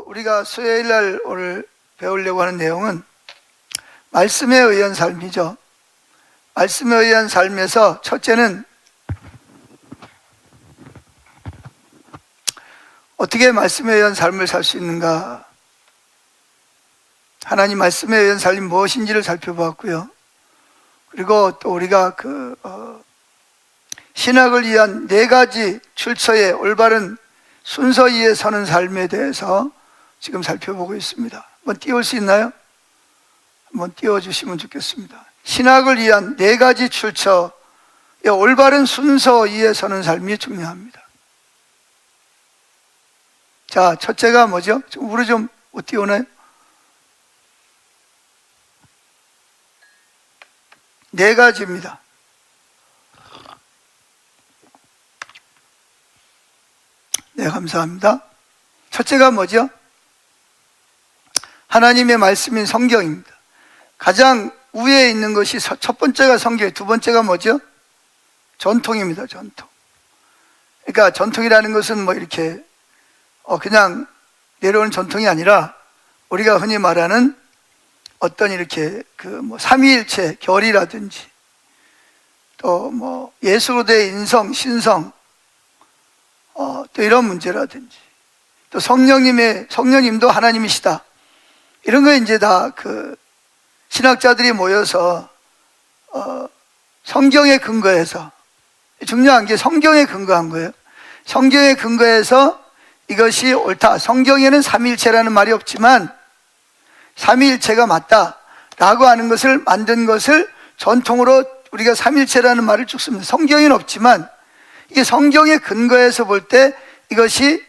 우리가 수요일 날 오늘 배우려고 하는 내용은 말씀에 의한 삶이죠. 말씀에 의한 삶에서 첫째는 어떻게 말씀에 의한 삶을 살 수 있는가, 하나님 말씀에 의한 삶이 무엇인지를 살펴보았고요. 그리고 또 우리가 신학을 위한 4가지 출처의 올바른 순서 위에 서는 삶에 대해서 지금 살펴보고 있습니다. 한번 띄울 수 있나요? 한번 띄워주시면 좋겠습니다. 신학을 위한 4가지 출처의 올바른 순서 위에 서는 삶이 중요합니다. 자, 첫째가 뭐죠? 우리 좀 못 띄우나요? 4가지입니다. 네, 감사합니다. 첫째가 뭐죠? 하나님의 말씀인 성경입니다. 가장 위에 있는 것이 첫 번째가 성경, 두 번째가 뭐죠? 전통입니다. 전통. 그러니까 전통이라는 것은 뭐 이렇게 그냥 내려오는 전통이 아니라 우리가 흔히 말하는 어떤 이렇게 삼위일체 결이라든지 또 뭐 예수로서의 인성, 신성, 또 이런 문제라든지 또 성령님도 하나님이시다. 이런 거 이제 다 신학자들이 모여서 성경에 근거해서, 중요한 게 성경에 근거한 거예요. 성경에 근거해서 이것이 옳다. 성경에는 삼위일체라는 말이 없지만 삼위일체가 맞다라고 하는 것을 만든 것을 전통으로 우리가 삼위일체라는 말을 쭉 씁니다. 성경에는 없지만 이게 성경에 근거해서 볼 때 이것이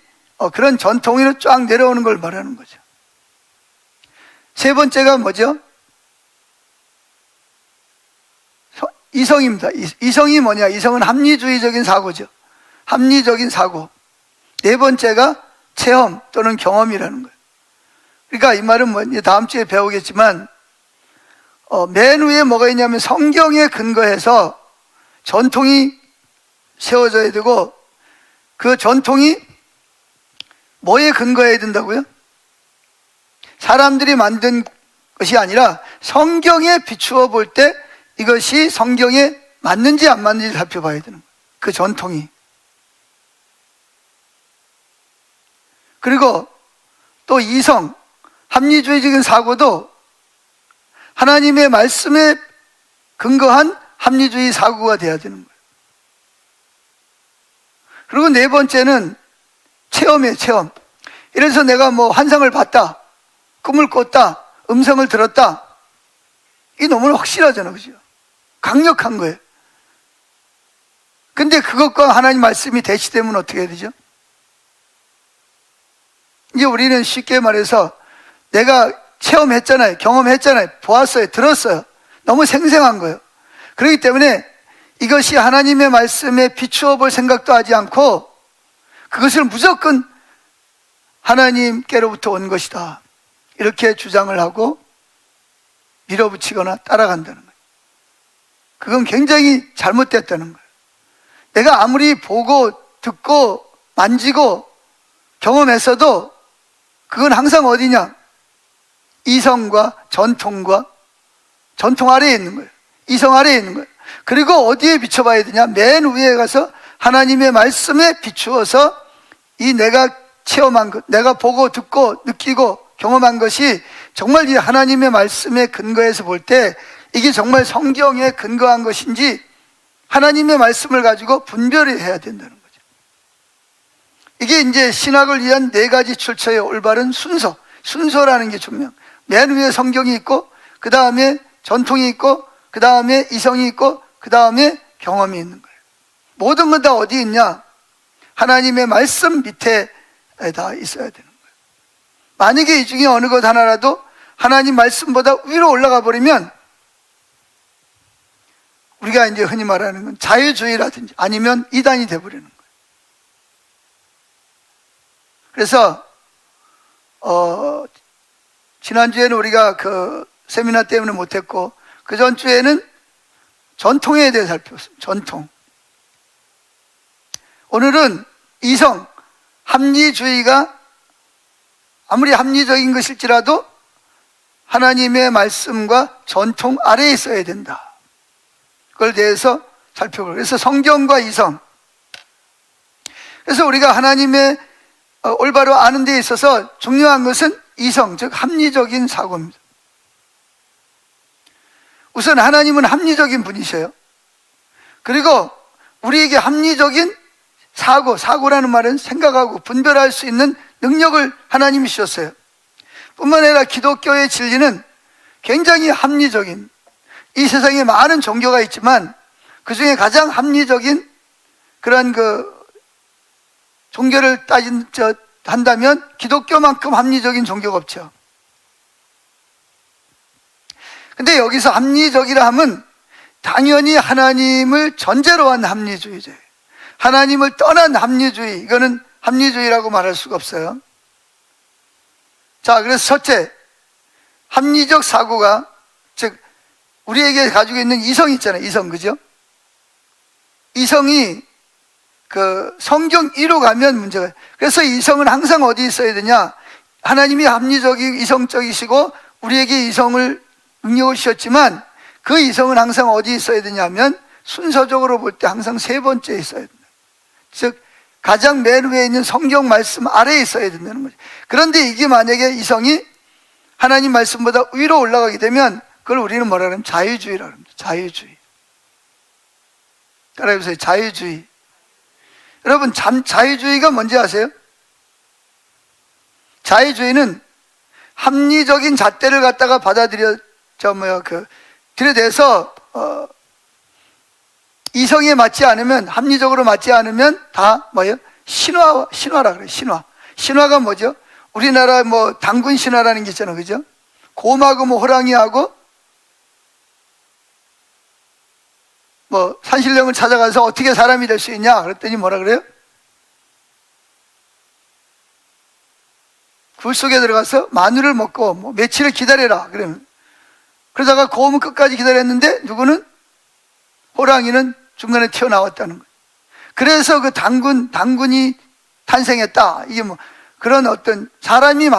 그런 전통으로 쫙 내려오는 걸 말하는 거죠. 세 번째가 뭐죠? 이성입니다. 이성이 뭐냐? 이성은 합리주의적인 사고죠. 합리적인 사고. 네 번째가 체험 또는 경험이라는 거예요. 그러니까 이 말은 뭐 이제 다음 주에 배우겠지만 맨 위에 뭐가 있냐면 성경에 근거해서 전통이 세워져야 되고, 그 전통이 뭐에 근거해야 된다고요? 사람들이 만든 것이 아니라 성경에 비추어 볼 때 이것이 성경에 맞는지 안 맞는지 살펴봐야 되는 거예요. 그 전통이. 그리고 또 이성, 합리주의적인 사고도 하나님의 말씀에 근거한 합리주의 사고가 돼야 되는 거예요. 그리고 네 번째는 체험이에요. 체험. 이래서 내가 뭐 환상을 봤다, 꿈을 꿨다, 음성을 들었다, 이게 너무 확실하잖아요. 그죠? 강력한 거예요. 근데 그것과 하나님 말씀이 대치되면 어떻게 해야 되죠? 이제 우리는 쉽게 말해서 내가 체험했잖아요. 경험했잖아요. 보았어요. 들었어요. 너무 생생한 거예요. 그렇기 때문에 이것이 하나님의 말씀에 비추어 볼 생각도 하지 않고 그것을 무조건 하나님께로부터 온 것이다, 이렇게 주장을 하고 밀어붙이거나 따라간다는 거예요. 그건 굉장히 잘못됐다는 거예요. 내가 아무리 보고 듣고 만지고 경험했어도 그건 항상 어디냐? 이성과 전통 아래에 있는 거예요. 이성 아래에 있는 거예요. 그리고 어디에 비춰봐야 되냐? 맨 위에 가서 하나님의 말씀에 비추어서 이 내가 체험한 것, 내가 보고 듣고 느끼고 경험한 것이 정말 이 하나님의 말씀에 근거해서 볼 때 이게 정말 성경에 근거한 것인지 하나님의 말씀을 가지고 분별을 해야 된다는 거죠. 이게 이제 신학을 위한 4가지 출처의 올바른 순서라는 게 중요해요. 맨 위에 성경이 있고, 그 다음에 전통이 있고, 그 다음에 이성이 있고, 그 다음에 경험이 있는 거예요. 모든 건 다 어디 있냐? 하나님의 말씀 밑에 다 있어야 되는 거예요. 만약에 이 중에 어느 것 하나라도 하나님 말씀보다 위로 올라가 버리면 우리가 이제 흔히 말하는 건 자유주의라든지 아니면 이단이 돼버리는 거예요. 그래서 지난주에는 우리가 세미나 때문에 못했고, 그 전주에는 전통에 대해 살펴봤습니다. 전통. 오늘은 이성, 합리주의가 아무리 합리적인 것일지라도 하나님의 말씀과 전통 아래에 있어야 된다. 그걸 대해서 살펴보고, 그래서 성경과 이성, 그래서 우리가 하나님의 올바로 아는 데 있어서 중요한 것은 이성, 즉 합리적인 사고입니다. 우선 하나님은 합리적인 분이셔요. 그리고 우리에게 합리적인 사고라는 말은 생각하고 분별할 수 있는 능력을 하나님이 주셨어요. 뿐만 아니라 기독교의 진리는 굉장히 합리적인, 이 세상에 많은 종교가 있지만 그 중에 가장 합리적인 그런 종교를 한다면 기독교만큼 합리적인 종교가 없죠. 근데 여기서 합리적이라 하면 당연히 하나님을 전제로 한 합리주의죠. 하나님을 떠난 합리주의, 이거는 합리주의라고 말할 수가 없어요. 자, 그래서 첫째, 합리적 사고가, 즉 우리에게 가지고 있는 이성이 있잖아요. 이성, 그죠? 이성이 성경 1로 가면 문제가, 그래서 이성은 항상 어디 있어야 되냐? 하나님이 합리적이고 이성적이시고 우리에게 이성을 능력을 주셨지만 그 이성은 항상 어디 있어야 되냐면 순서적으로 볼 때 항상 세 번째에 있어야 된다. 즉 가장 맨 위에 있는 성경 말씀 아래에 있어야 된다는 거죠. 그런데 이게 만약에 이성이 하나님 말씀보다 위로 올라가게 되면 그걸 우리는 뭐라 그러면 자유주의라고 합니다. 자유주의. 따라해보세요. 자유주의. 여러분, 자유주의가 뭔지 아세요? 자유주의는 합리적인 잣대를 갖다가 들여대서 이성에 맞지 않으면, 합리적으로 맞지 않으면 다 뭐예요? 신화라 그래요. 신화가 뭐죠? 우리나라 당군 신화라는 게 있잖아요. 그죠? 곰하고 호랑이하고 산신령을 찾아가서 어떻게 사람이 될 수 있냐? 그랬더니 뭐라 그래요? 굴 속에 들어가서 마늘을 먹고 며칠을 기다려라. 그러다가 곰은 끝까지 기다렸는데 누구는? 호랑이는 중간에 튀어나왔다는 거예요. 그래서 그 당군이 탄생했다. 이게 그런 어떤 사람이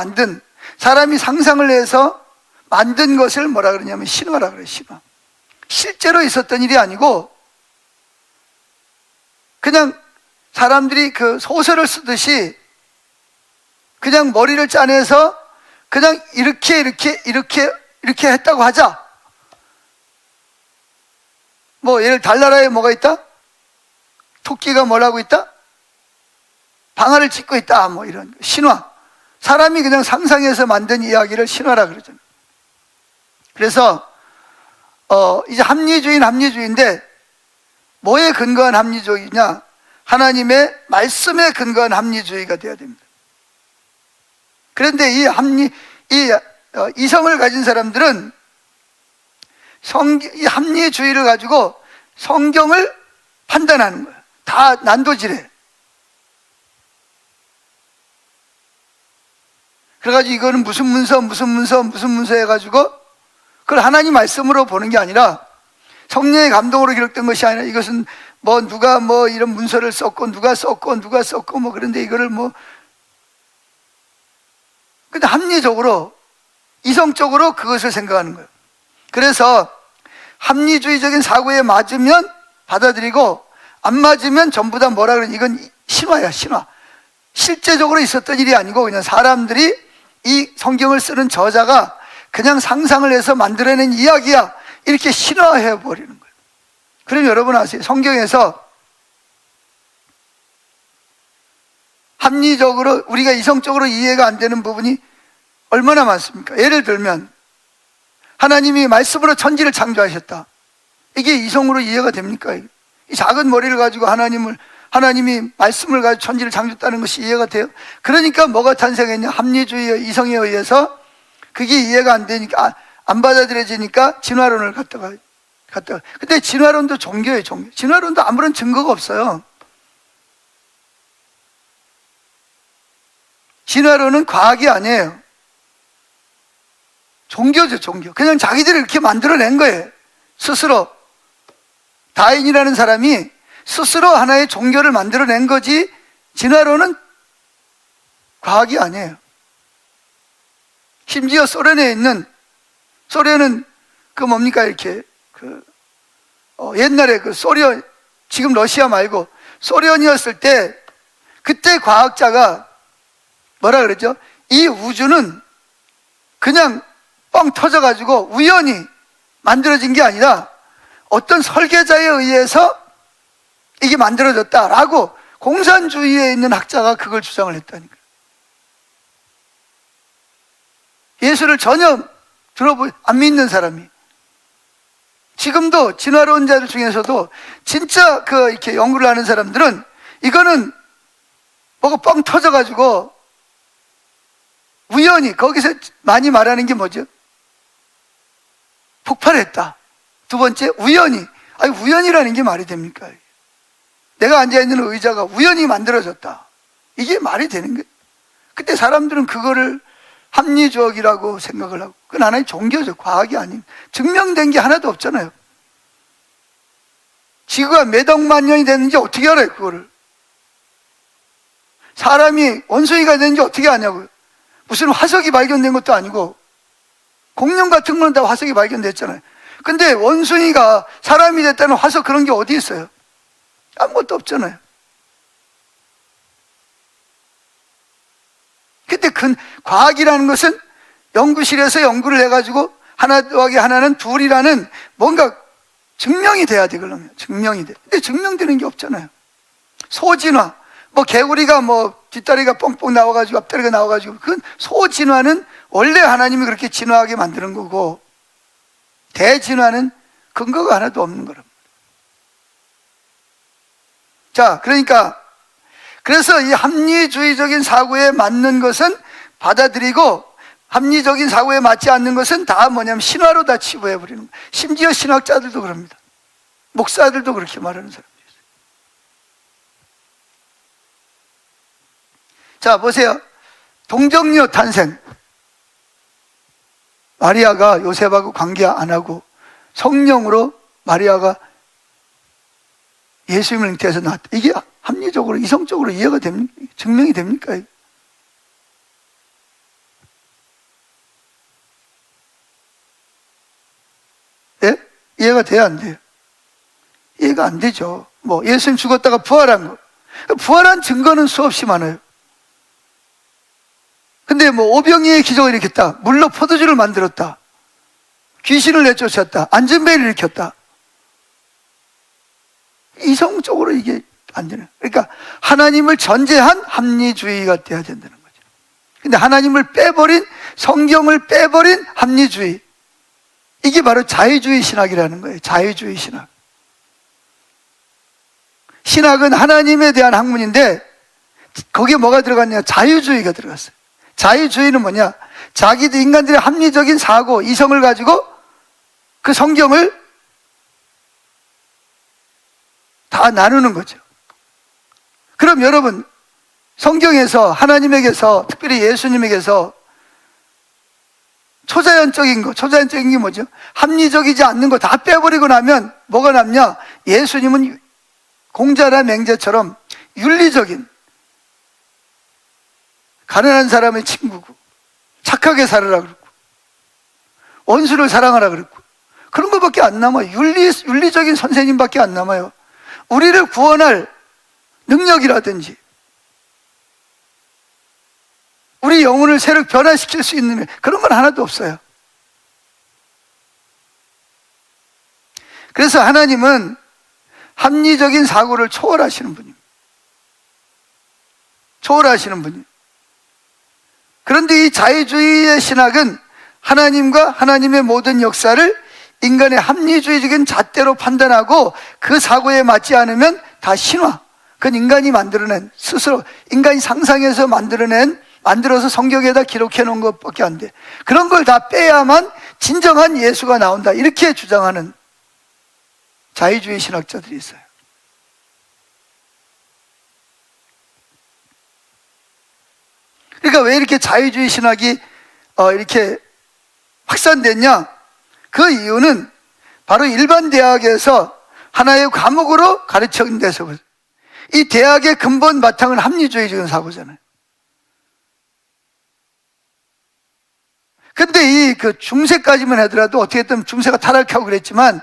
상상을 해서 만든 것을 뭐라 그러냐면 신화라 그래요. 신화. 실제로 있었던 일이 아니고 그냥 사람들이 소설을 쓰듯이 그냥 머리를 짜내서 그냥 이렇게 했다고 하자. 예를 달나라에 뭐가 있다? 토끼가 뭘 하고 있다? 방아를 찢고 있다. 이런 신화. 사람이 그냥 상상해서 만든 이야기를 신화라 그러잖아요. 그래서 이제 합리주의는 합리주의인데 뭐에 근거한 합리주의냐? 하나님의 말씀에 근거한 합리주의가 되어야 됩니다. 그런데 이성을 가진 사람들은 이 합리주의를 가지고 성경을 판단하는 거예요. 다 난도질해. 그래가지고 이거는 무슨 문서 해가지고 그걸 하나님 말씀으로 보는 게 아니라 성령의 감동으로 기록된 것이 아니라 이것은 누가 이런 문서를 썼고 누가 썼고 그런데 이거를 근데 합리적으로 이성적으로 그것을 생각하는 거예요. 그래서 합리주의적인 사고에 맞으면 받아들이고 안 맞으면 전부 다 뭐라 그러냐, 이건 신화야, 신화. 실제적으로 있었던 일이 아니고 그냥 사람들이 이 성경을 쓰는 저자가 그냥 상상을 해서 만들어낸 이야기야, 이렇게 신화해 버리는 거예요. 그럼 여러분 아세요? 성경에서 합리적으로 우리가 이성적으로 이해가 안 되는 부분이 얼마나 많습니까? 예를 들면 하나님이 말씀으로 천지를 창조하셨다. 이게 이성으로 이해가 됩니까? 이 작은 머리를 가지고 하나님이 말씀을 가지고 천지를 창조했다는 것이 이해가 돼요? 그러니까 뭐가 탄생했냐? 합리주의, 이성에 의해서 그게 이해가 안 되니까, 안 받아들여지니까 진화론을 갖다가. 근데 진화론도 종교예요, 종교. 진화론도 아무런 증거가 없어요. 진화론은 과학이 아니에요. 종교죠, 종교. 그냥 자기들이 이렇게 만들어낸 거예요. 스스로. 다윈이라는 사람이 스스로 하나의 종교를 만들어낸 거지, 진화론은 과학이 아니에요. 심지어 소련은 그 뭡니까, 이렇게 옛날에 소련, 지금 러시아 말고 소련이었을 때 그때 과학자가 뭐라 그랬죠? 이 우주는 그냥 뻥 터져가지고 우연히 만들어진 게 아니라 어떤 설계자에 의해서 이게 만들어졌다라고 공산주의에 있는 학자가 그걸 주장을 했다니까요. 예수를 전혀 안 믿는 사람이. 지금도 진화론자들 중에서도 진짜 이렇게 연구를 하는 사람들은 이거는 뭐가 뻥 터져가지고 우연히, 거기서 많이 말하는 게 뭐죠? 폭발했다. 두 번째, 우연히. 아니, 우연이라는 게 말이 됩니까? 내가 앉아있는 의자가 우연히 만들어졌다. 이게 말이 되는 거예요. 그때 사람들은 그거를 합리주의라고 생각을 하고, 그건 하나의 종교죠. 과학이 아닌. 증명된 게 하나도 없잖아요. 지구가 몇 억만 년이 됐는지 어떻게 알아요, 그거를? 사람이 원숭이가 됐는지 어떻게 아냐고요? 무슨 화석이 발견된 것도 아니고, 공룡 같은 거는 다 화석이 발견됐잖아요. 근데 원숭이가 사람이 됐다는 화석 그런 게 어디 있어요? 아무것도 없잖아요. 근데 과학이라는 것은 연구실에서 연구를 해가지고 하나 더하기 하나는 둘이라는 뭔가 증명이 돼야 돼, 그러면. 증명이 돼. 근데 증명되는 게 없잖아요. 소진화. 개구리가 뒷다리가 뻥뻥 나와가지고 앞다리가 나와가지고, 그건 소진화는 원래 하나님이 그렇게 진화하게 만드는 거고, 대진화는 근거가 하나도 없는 거랍니다. 자, 그래서 이 합리주의적인 사고에 맞는 것은 받아들이고, 합리적인 사고에 맞지 않는 것은 다 뭐냐면 신화로 다 치부해버리는 거예요. 심지어 신학자들도 그럽니다. 목사들도 그렇게 말하는 사람들이 있어요. 자, 보세요. 동정녀 탄생. 마리아가 요셉하고 관계 안 하고 성령으로 마리아가 예수님을 잉태해서 낳았다. 이게 합리적으로, 이성적으로 이해가 됩니까? 증명이 됩니까? 예? 이해가 돼야 안 돼요? 이해가 안 되죠. 예수님 죽었다가 부활한 거. 부활한 증거는 수없이 많아요. 근데 오병이의 기적을 일으켰다. 물로 포도주를 만들었다. 귀신을 내쫓았다. 안전벨을 일으켰다. 이성적으로 이게 안 되는. 그러니까 하나님을 전제한 합리주의가 돼야 된다는 거죠. 근데 하나님을 빼버린, 성경을 빼버린 합리주의. 이게 바로 자유주의 신학이라는 거예요. 자유주의 신학. 신학은 하나님에 대한 학문인데 거기에 뭐가 들어갔냐? 자유주의가 들어갔어요. 자유주의는 뭐냐? 자기들 인간들의 합리적인 사고, 이성을 가지고 그 성경을 다 나누는 거죠. 그럼 여러분, 성경에서 하나님에게서, 특별히 예수님에게서 초자연적인 게 뭐죠? 합리적이지 않는 거 다 빼버리고 나면 뭐가 남냐? 예수님은 공자나 맹자처럼 윤리적인, 가난한 사람의 친구고, 착하게 살으라 그러고, 원수를 사랑하라 그러고, 그런 것밖에 안 남아요. 윤리적인 선생님밖에 안 남아요. 우리를 구원할 능력이라든지, 우리 영혼을 새로 변화시킬 수 있는 그런 건 하나도 없어요. 그래서 하나님은 합리적인 사고를 초월하시는 분입니다. 초월하시는 분이에요. 그런데 이 자유주의의 신학은 하나님과 하나님의 모든 역사를 인간의 합리주의적인 잣대로 판단하고 그 사고에 맞지 않으면 다 신화. 그건 인간이 만들어낸, 스스로 인간이 상상해서 만들어서 성경에다 기록해 놓은 것밖에 안 돼. 그런 걸 다 빼야만 진정한 예수가 나온다. 이렇게 주장하는 자유주의 신학자들이 있어요. 그러니까 왜 이렇게 자유주의 신학이 이렇게 확산됐냐? 그 이유는 바로 일반 대학에서 하나의 과목으로 가르쳐진 데서, 이 대학의 근본 바탕은 합리주의적인 사고잖아요. 근데 이 그 중세까지만 하더라도 어떻게든 중세가 타락하고 그랬지만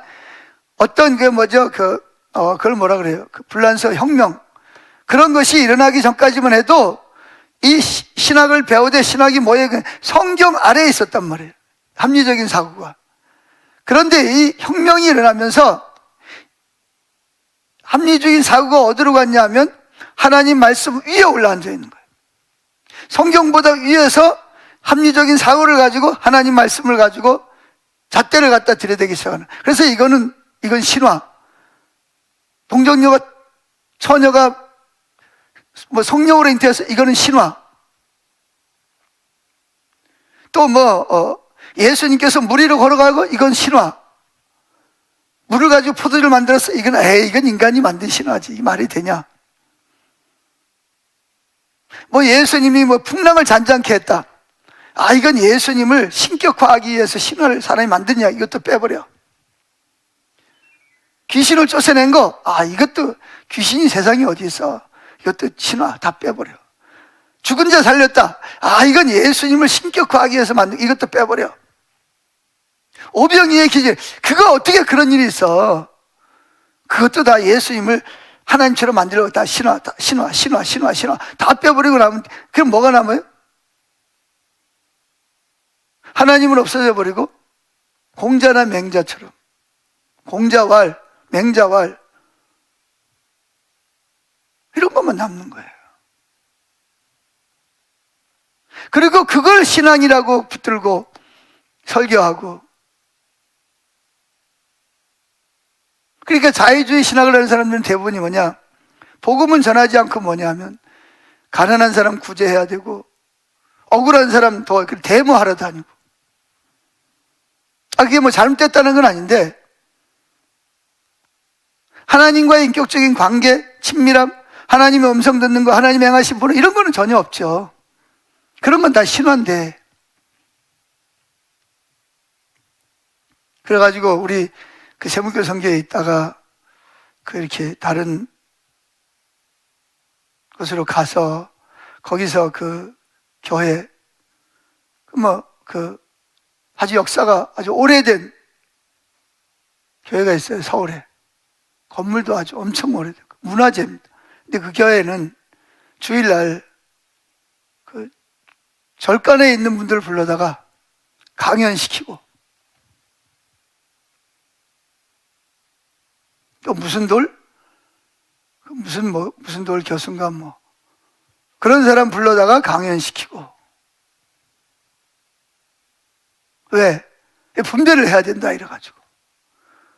어떤 그 뭐죠? 그걸 뭐라 그래요? 그 불란서 혁명. 그런 것이 일어나기 전까지만 해도 이 신학을 배우되 신학이 뭐예요? 성경 아래에 있었단 말이에요. 합리적인 사고가. 그런데 이 혁명이 일어나면서 합리적인 사고가 어디로 갔냐 하면 하나님 말씀 위에 올라앉아 있는 거예요. 성경보다 위에서 합리적인 사고를 가지고 하나님 말씀을 가지고 잣대를 갖다 들이대기 시작하는. 그래서 이건 신화. 동정녀가 처녀가 뭐 성령으로 잉태해서 이거는 신화. 또 예수님께서 물 위로 걸어가고 이건 신화. 물을 가지고 포도주를 만들었어. 이건 인간이 만든 신화지. 이 말이 되냐? 예수님이 풍랑을 잔잔케 했다. 이건 예수님을 신격화하기 위해서 신화를 사람이 만드냐? 이것도 빼버려. 귀신을 쫓아낸 거, 이것도 귀신이 세상에 어디 있어? 이것도 신화 다 빼버려. 죽은 자 살렸다. 이건 예수님을 신격화하기 위해서 만든, 이것도 빼버려. 오병이의 기질, 그거 어떻게 그런 일이 있어? 그것도 다 예수님을 하나님처럼 만들려고 다 신화 다 빼버리고 나면 그럼 뭐가 남아요? 하나님은 없어져 버리고 공자나 맹자처럼, 공자왈, 맹자왈 이런 것만 남는 거예요. 그리고 그걸 신앙이라고 붙들고 설교하고, 그러니까 자유주의 신학을 하는 사람들은 대부분이 뭐냐? 복음은 전하지 않고 뭐냐 하면 가난한 사람 구제해야 되고 억울한 사람 더 데모하러 다니고. 그게 잘못됐다는 건 아닌데 하나님과의 인격적인 관계, 친밀함, 하나님의 음성 듣는 거, 하나님 행하신 분은 이런 거는 전혀 없죠. 그런 건 다 신화인데. 그래가지고 우리 그 세문교 성교에 있다가 이렇게 다른 곳으로 가서 거기서 그 교회 아주 역사가 아주 오래된 교회가 있어요. 서울에. 건물도 아주 엄청 오래됐고 문화재입니다. 근데 그 교회는 주일날 그 절간에 있는 분들을 불러다가 강연시키고, 또 무슨 돌? 무슨 돌 교수인가 그런 사람 불러다가 강연시키고. 왜? 분별을 해야 된다 이래가지고.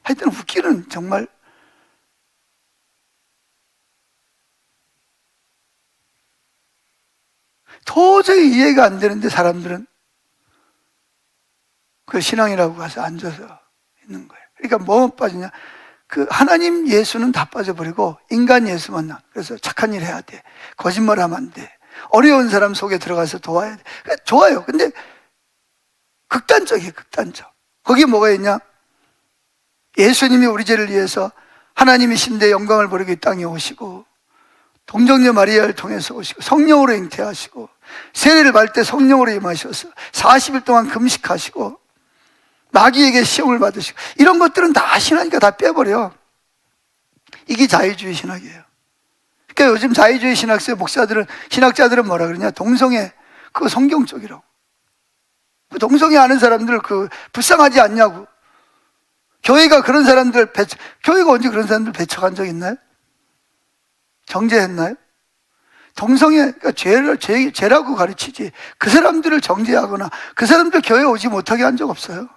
하여튼 웃기는 정말. 도저히 이해가 안 되는데 사람들은 그 신앙이라고 가서 앉아서 있는 거예요. 그러니까 뭐 빠지냐? 하나님 예수는 다 빠져버리고 인간 예수만 나. 그래서 착한 일 해야 돼. 거짓말 하면 안 돼. 어려운 사람 속에 들어가서 도와야 돼. 좋아요. 근데 극단적이에요, 극단적. 거기에 뭐가 있냐? 예수님이 우리 죄를 위해서 하나님이신데 영광을 버리고 이 땅에 오시고, 동정녀 마리아를 통해서 오시고, 성령으로 잉태하시고, 세례를 받을 때 성령으로 임하셔서 40일 동안 금식하시고, 마귀에게 시험을 받으시고, 이런 것들은 다 신하니까 다 빼버려. 이게 자유주의 신학이에요. 그러니까 요즘 자유주의 신학의 신학자들은 뭐라 그러냐? 동성애, 그거 성경 쪽이라고. 동성애 하는 사람들 불쌍하지 않냐고. 교회가 그런 사람들 교회가 언제 그런 사람들 배척한 적 있나요? 정죄했나요? 동성애가 죄라고 가르치지, 그 사람들을 정죄하거나 그 사람들 교회에 오지 못하게 한 적 없어요.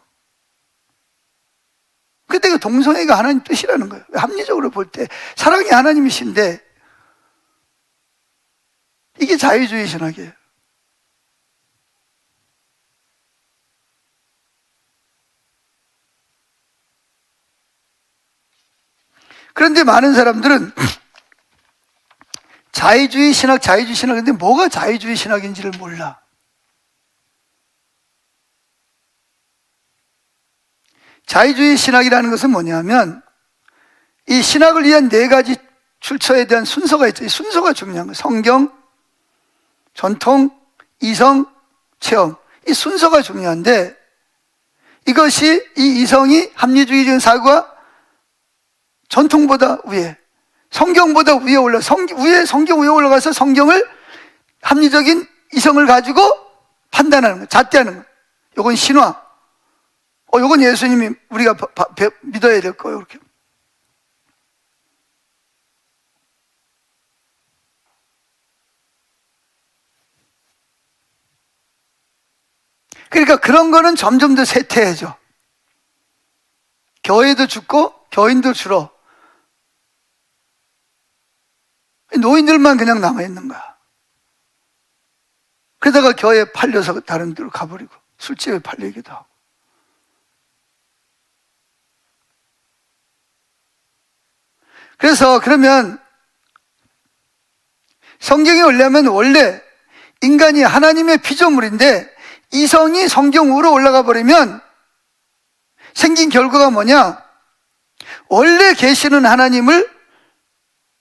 근데 그 동성애가 하나님 뜻이라는 거예요. 합리적으로 볼 때 사랑이 하나님이신데, 이게 자유주의 신학이에요. 그런데 많은 사람들은 자유주의 신학, 근데 뭐가 자유주의 신학인지를 몰라. 자유주의 신학이라는 것은 뭐냐면, 이 신학을 위한 4가지 출처에 대한 순서가 있죠. 이 순서가 중요한 거예요. 성경, 전통, 이성, 체험. 이 이 순서가 중요한데, 이것이 이 이성이 합리주의적인 사고가 전통보다 위에, 성경보다 위에 성경 위에 올라가서 성경을 합리적인 이성을 가지고 판단하는 거예요. 잣대하는 거예요. 요건 신화. 요건 예수님이 우리가 믿어야 될 거예요. 이렇게. 그러니까 그런 거는 점점 더 쇠퇴해져. 교회도 죽고 교인도 줄어. 노인들만 그냥 남아있는 거야. 그러다가 교회 팔려서 다른 데로 가버리고 술집에 팔리기도 하고. 그래서 그러면 성경이 원래 인간이 하나님의 피조물인데 이성이 성경 위로 올라가 버리면 생긴 결과가 뭐냐? 원래 계시는 하나님을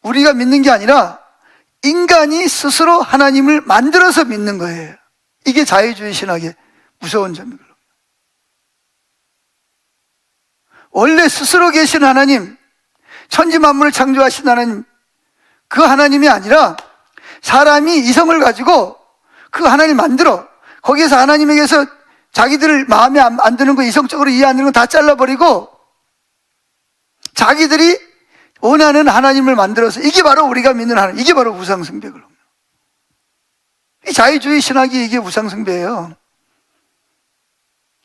우리가 믿는 게 아니라 인간이 스스로 하나님을 만들어서 믿는 거예요. 이게 자유주의 신학의 무서운 점이거든요. 원래 스스로 계신 하나님, 천지 만물을 창조하신 하나님, 그 하나님이 아니라 사람이 이성을 가지고 그 하나님을 만들어 거기에서 하나님에게서 자기들 마음에 안 드는 거, 이성적으로 이해 안 되는 거 다 잘라버리고 자기들이 원하는 하나님을 만들어서, 이게 바로 우리가 믿는 하나님, 이게 바로 우상숭배거든요. 이 자유주의 신학이 이게 우상숭배예요.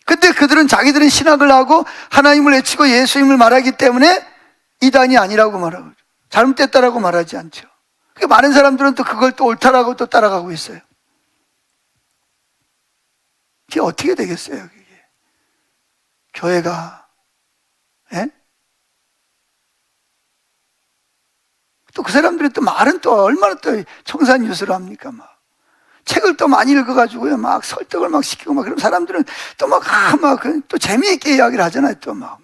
근데 그들은 자기들은 신학을 하고 하나님을 외치고 예수님을 말하기 때문에 이단이 아니라고 말하고 잘못됐다라고 말하지 않죠. 많은 사람들은 또 그걸 또 옳다라고 또 따라가고 있어요. 이게 어떻게 되겠어요, 그게? 교회가, 예? 또 그 사람들이 또 말은 또 얼마나 또 청산유수를 합니까, 막. 책을 또 많이 읽어가지고요, 막 설득을 막 시키고 막 그런 사람들은 또 또 재미있게 이야기를 하잖아요, 또 막.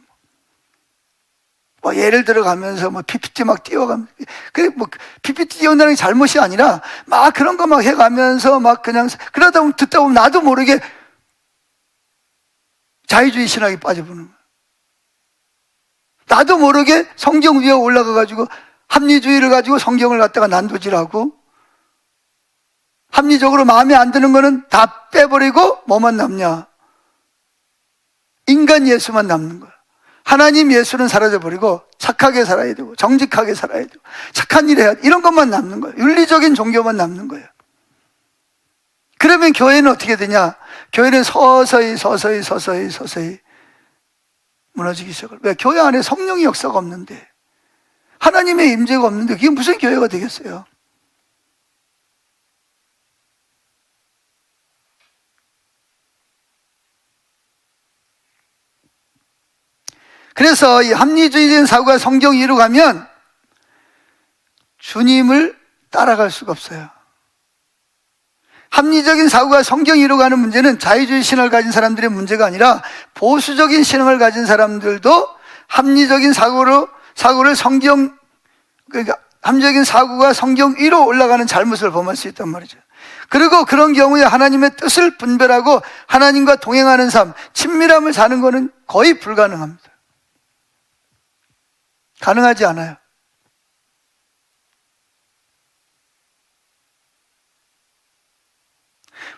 뭐 예를 들어가면서 뭐 PPT 막 띄워가면서, 그래, 뭐 PPT 띄운다는 게 잘못이 아니라 막 그런 거 막 해가면서 막 그냥 그러다 보면 듣다 보면 나도 모르게 자유주의 신학에 빠져보는 거예요. 나도 모르게 성경 위에 올라가가지고 합리주의를 가지고 성경을 갖다가 난도질하고 합리적으로 마음에 안 드는 거는 다 빼버리고 뭐만 남냐? 인간 예수만 남는 거야. 하나님 예수는 사라져버리고 착하게 살아야 되고 정직하게 살아야 되고 착한 일 해야 돼. 이런 것만 남는 거예요. 윤리적인 종교만 남는 거예요. 그러면 교회는 어떻게 되냐? 교회는 서서히 무너지기 시작을. 왜? 교회 안에 성령의 역사가 없는데, 하나님의 임재가 없는데 그게 무슨 교회가 되겠어요? 그래서 이 합리주의적인 사고가 성경 위로 가면 주님을 따라갈 수가 없어요. 합리적인 사고가 성경 위로 가는 문제는 자유주의 신앙을 가진 사람들의 문제가 아니라 보수적인 신앙을 가진 사람들도 합리적인 사고를 그러니까 합리적인 사고가 성경 위로 올라가는 잘못을 범할 수 있단 말이죠. 그리고 그런 경우에 하나님의 뜻을 분별하고 하나님과 동행하는 삶, 친밀함을 사는 것은 거의 불가능합니다. 가능하지 않아요.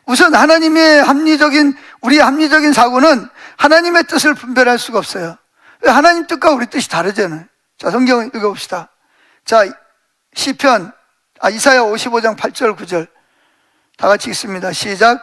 우선 우리의 합리적인 사고는 하나님의 뜻을 분별할 수가 없어요. 하나님 뜻과 우리 뜻이 다르잖아요. 자, 성경 읽어봅시다. 자, 이사야 55장 8절 9절 다 같이 읽습니다. 시작.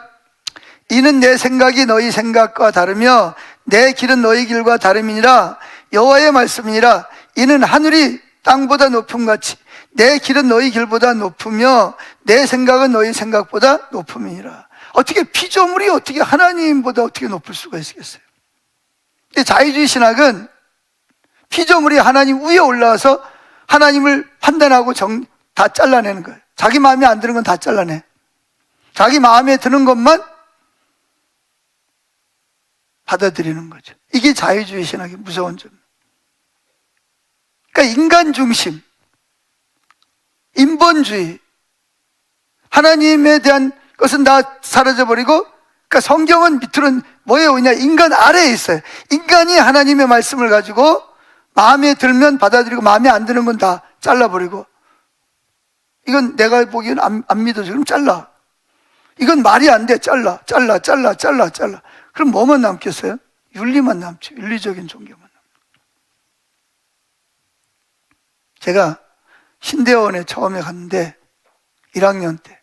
이는 내 생각이 너희 생각과 다르며 내 길은 너희 길과 다름이니라. 여호와의 말씀이니라. 이는 하늘이 땅보다 높음같이 내 길은 너희 길보다 높으며 내 생각은 너희 생각보다 높음이니라. 어떻게 피조물이 어떻게 하나님보다 어떻게 높을 수가 있겠어요? 근데 자유주의 신학은 피조물이 하나님 위에 올라와서 하나님을 판단하고 다 잘라내는 거예요. 자기 마음에 안 드는 건 다 잘라내. 자기 마음에 드는 것만 받아들이는 거죠. 이게 자유주의 신학의 무서운 점. 그러니까 인간 중심, 인본주의, 하나님에 대한 것은 다 사라져버리고 그러니까 성경은 밑으로는 뭐에 오냐? 인간 아래에 있어요. 인간이 하나님의 말씀을 가지고 마음에 들면 받아들이고 마음에 안 드는 건 다 잘라버리고, 이건 내가 보기에는 안 믿어져. 그럼 잘라. 이건 말이 안 돼. 잘라. 그럼 뭐만 남겠어요? 윤리만 남죠. 윤리적인 종교만 남죠. 제가 신대원에 처음에 갔는데 1학년 때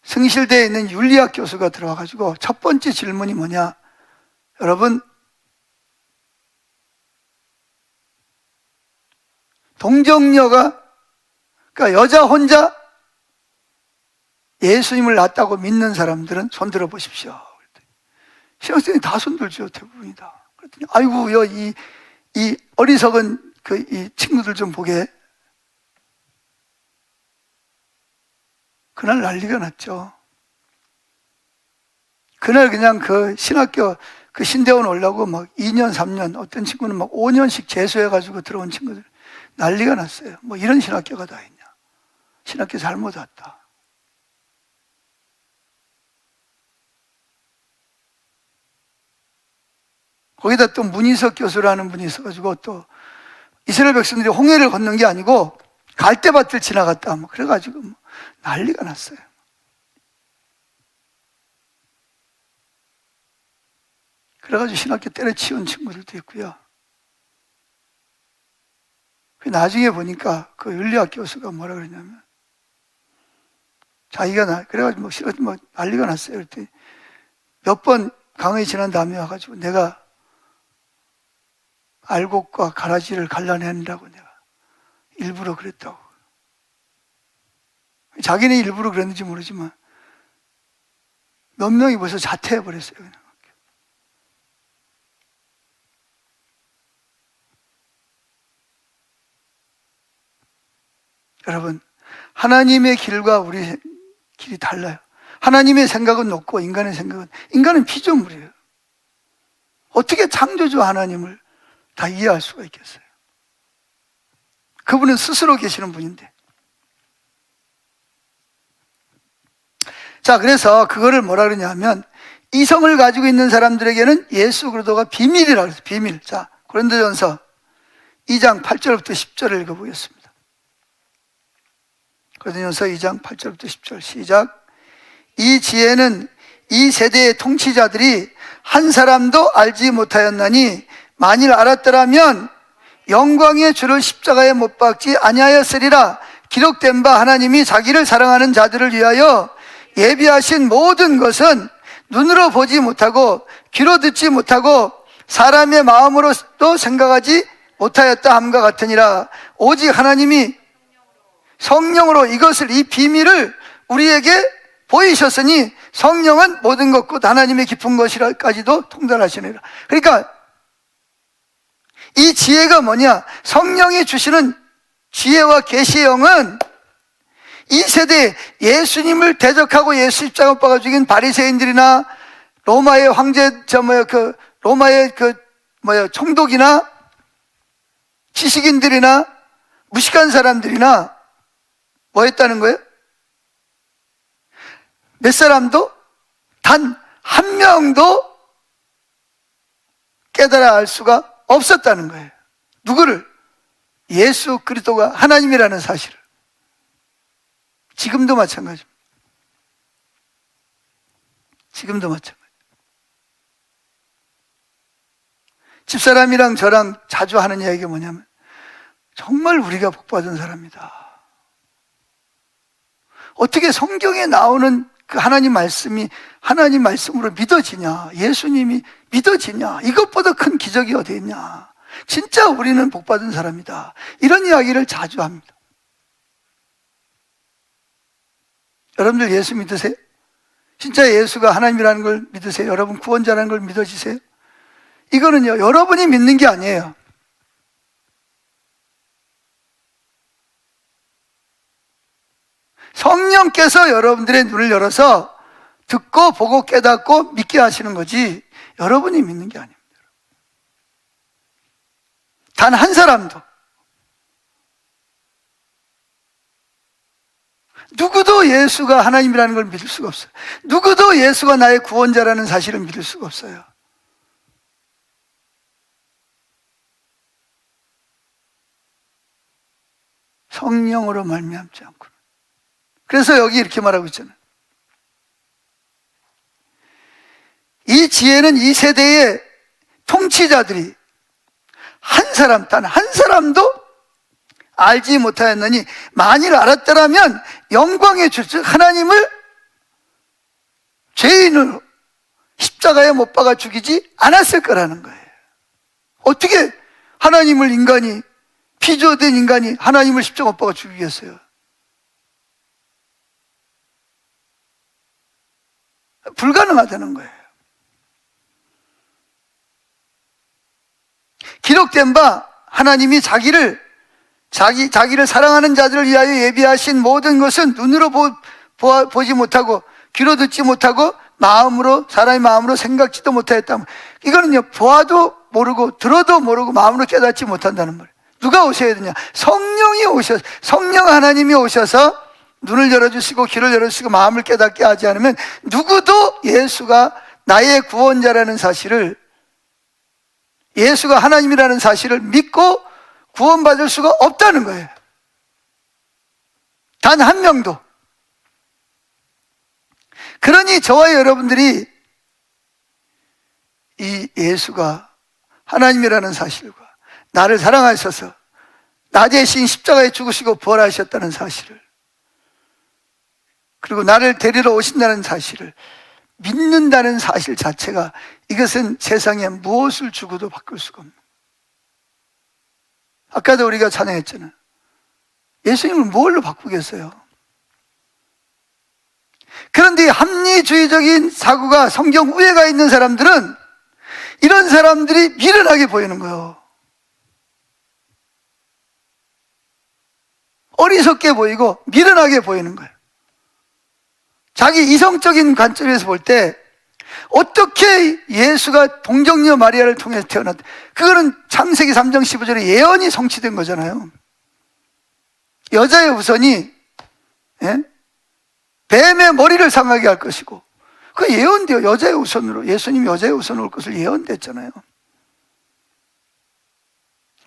승실대에 있는 윤리학 교수가 들어와가지고 첫 번째 질문이 뭐냐? 여러분, 동정녀가, 그러니까 여자 혼자 예수님을 낳았다고 믿는 사람들은 손 들어 보십시오. 신학생이 다 손들죠, 대부분이 다. 그랬더니 아이고요, 이 어리석은 이 친구들 좀 보게. 그날 난리가 났죠. 그날 그냥 그 신학교, 그 신대원 오려고 막 2년, 3년, 어떤 친구는 막 5년씩 재수해가지고 들어온 친구들 난리가 났어요. 뭐 이런 신학교가 다 있냐. 신학교 잘못 왔다. 거기다 또 문희석 교수라는 분이 있어가지고 또 이스라엘 백성들이 홍해를 건넌 게 아니고 갈대밭을 지나갔다. 뭐 그래가지고 뭐 난리가 났어요. 그래가지고 신학교 때려치운 친구들도 있고요. 나중에 보니까 그 윤리학 교수가 뭐라 그랬냐면, 자기가 그래가지고 뭐 난리가 났어요. 그랬더니 몇 번 강의 지난 다음에 와가지고 내가 알곡과 가라지를 갈라낸다고 내가 일부러 그랬다고. 자기는 일부러 그랬는지 모르지만 몇 명이 벌써 자퇴해버렸어요. 그냥. 여러분, 하나님의 길과 우리 길이 달라요. 하나님의 생각은 높고 인간은 피조물이에요. 어떻게 창조주 하나님을 다 이해할 수가 있겠어요? 그분은 스스로 계시는 분인데. 자, 그래서 그거를 뭐라 그러냐면, 이성을 가지고 있는 사람들에게는 예수 그리스도가 비밀이라고 해서 비밀. 자, 고린도전서 2장 8절부터 10절을 읽어보겠습니다. 고린도전서 2장 8절부터 10절 시작. 이 지혜는 이 세대의 통치자들이 한 사람도 알지 못하였나니 만일 알았더라면 영광의 주를 십자가에 못 박지 아니하였으리라. 기록된 바 하나님이 자기를 사랑하는 자들을 위하여 예비하신 모든 것은 눈으로 보지 못하고 귀로 듣지 못하고 사람의 마음으로도 생각하지 못하였다 함과 같으니라. 오직 하나님이 성령으로 이것을, 이 비밀을 우리에게 보이셨으니 성령은 모든 것 곧 하나님의 깊은 것이라까지도 통달하시느니라. 그러니까 이 지혜가 뭐냐? 성령이 주시는 지혜와 계시의 영은 이 세대에 예수님을 대적하고 예수 십자가 못 박아 죽인 바리새인들이나 로마의 로마의 총독이나 지식인들이나 무식한 사람들이나 뭐 했다는 거예요? 몇 사람도 단 한 명도 깨달아 알 수가 없었다는 거예요. 누구를? 예수 그리스도가 하나님이라는 사실을. 지금도 마찬가지입니다. 지금도 마찬가지. 집사람이랑 저랑 자주 하는 이야기가 뭐냐면, 정말 우리가 복받은 사람이다. 어떻게 성경에 나오는 그 하나님 말씀이 하나님 말씀으로 믿어지냐? 예수님이 믿어지냐? 이것보다 큰 기적이 어디 있냐? 진짜 우리는 복받은 사람이다. 이런 이야기를 자주 합니다. 여러분들 예수 믿으세요? 진짜 예수가 하나님이라는 걸 믿으세요? 여러분 구원자라는 걸 믿어지세요? 이거는요, 여러분이 믿는 게 아니에요. 성령께서 여러분들의 눈을 열어서 듣고 보고 깨닫고 믿게 하시는 거지, 여러분이 믿는 게 아닙니다. 단 한 사람도 누구도 예수가 하나님이라는 걸 믿을 수가 없어요. 누구도 예수가 나의 구원자라는 사실을 믿을 수가 없어요. 성령으로 말미암지 않고는. 그래서 여기 이렇게 말하고 있잖아요. 이 지혜는 이 세대의 통치자들이 한 사람, 단 한 사람도 알지 못하였느니 만일 알았더라면 영광의 주 하나님을 죄인으로 십자가에 못 박아 죽이지 않았을 거라는 거예요. 어떻게 하나님을 인간이, 피조된 인간이 하나님을 십자가 못 박아 죽이겠어요? 불가능하다는 거예요. 기록된 바 하나님이 자기를 사랑하는 자들을 위하여 예비하신 모든 것은 눈으로 보지 못하고 귀로 듣지 못하고 사람의 마음으로 생각지도 못하였다. 이거는요, 보아도 모르고 들어도 모르고 마음으로 깨닫지 못한다는 말이에요. 누가 오셔야 되냐? 성령 하나님이 오셔서 눈을 열어주시고 귀를 열어주시고 마음을 깨닫게 하지 않으면 누구도 예수가 나의 구원자라는 사실을, 예수가 하나님이라는 사실을 믿고 구원받을 수가 없다는 거예요. 단 한 명도. 그러니 저와 여러분들이 이 예수가 하나님이라는 사실과 나를 사랑하셔서 나 대신 십자가에 죽으시고 부활하셨다는 사실을, 그리고 나를 데리러 오신다는 사실을 믿는다는 사실 자체가, 이것은 세상에 무엇을 주고도 바꿀 수가 없는 거예요. 아까도 우리가 찬양했잖아요. 예수님을 뭘로 바꾸겠어요? 그런데 합리주의적인 사고가, 성경 우애가 있는 사람들은 이런 사람들이 미련하게 보이는 거예요. 어리석게 보이고 미련하게 보이는 거예요. 자기 이성적인 관점에서 볼 때 어떻게 예수가 동정녀 마리아를 통해서 태어났다, 그거는 창세기 3장 15절에 예언이 성취된 거잖아요. 여자의 우선이 뱀의 머리를 상하게 할 것이고, 그 예언돼요. 여자의 우선으로, 예수님이 여자의 우선으로 올 것을 예언됐잖아요.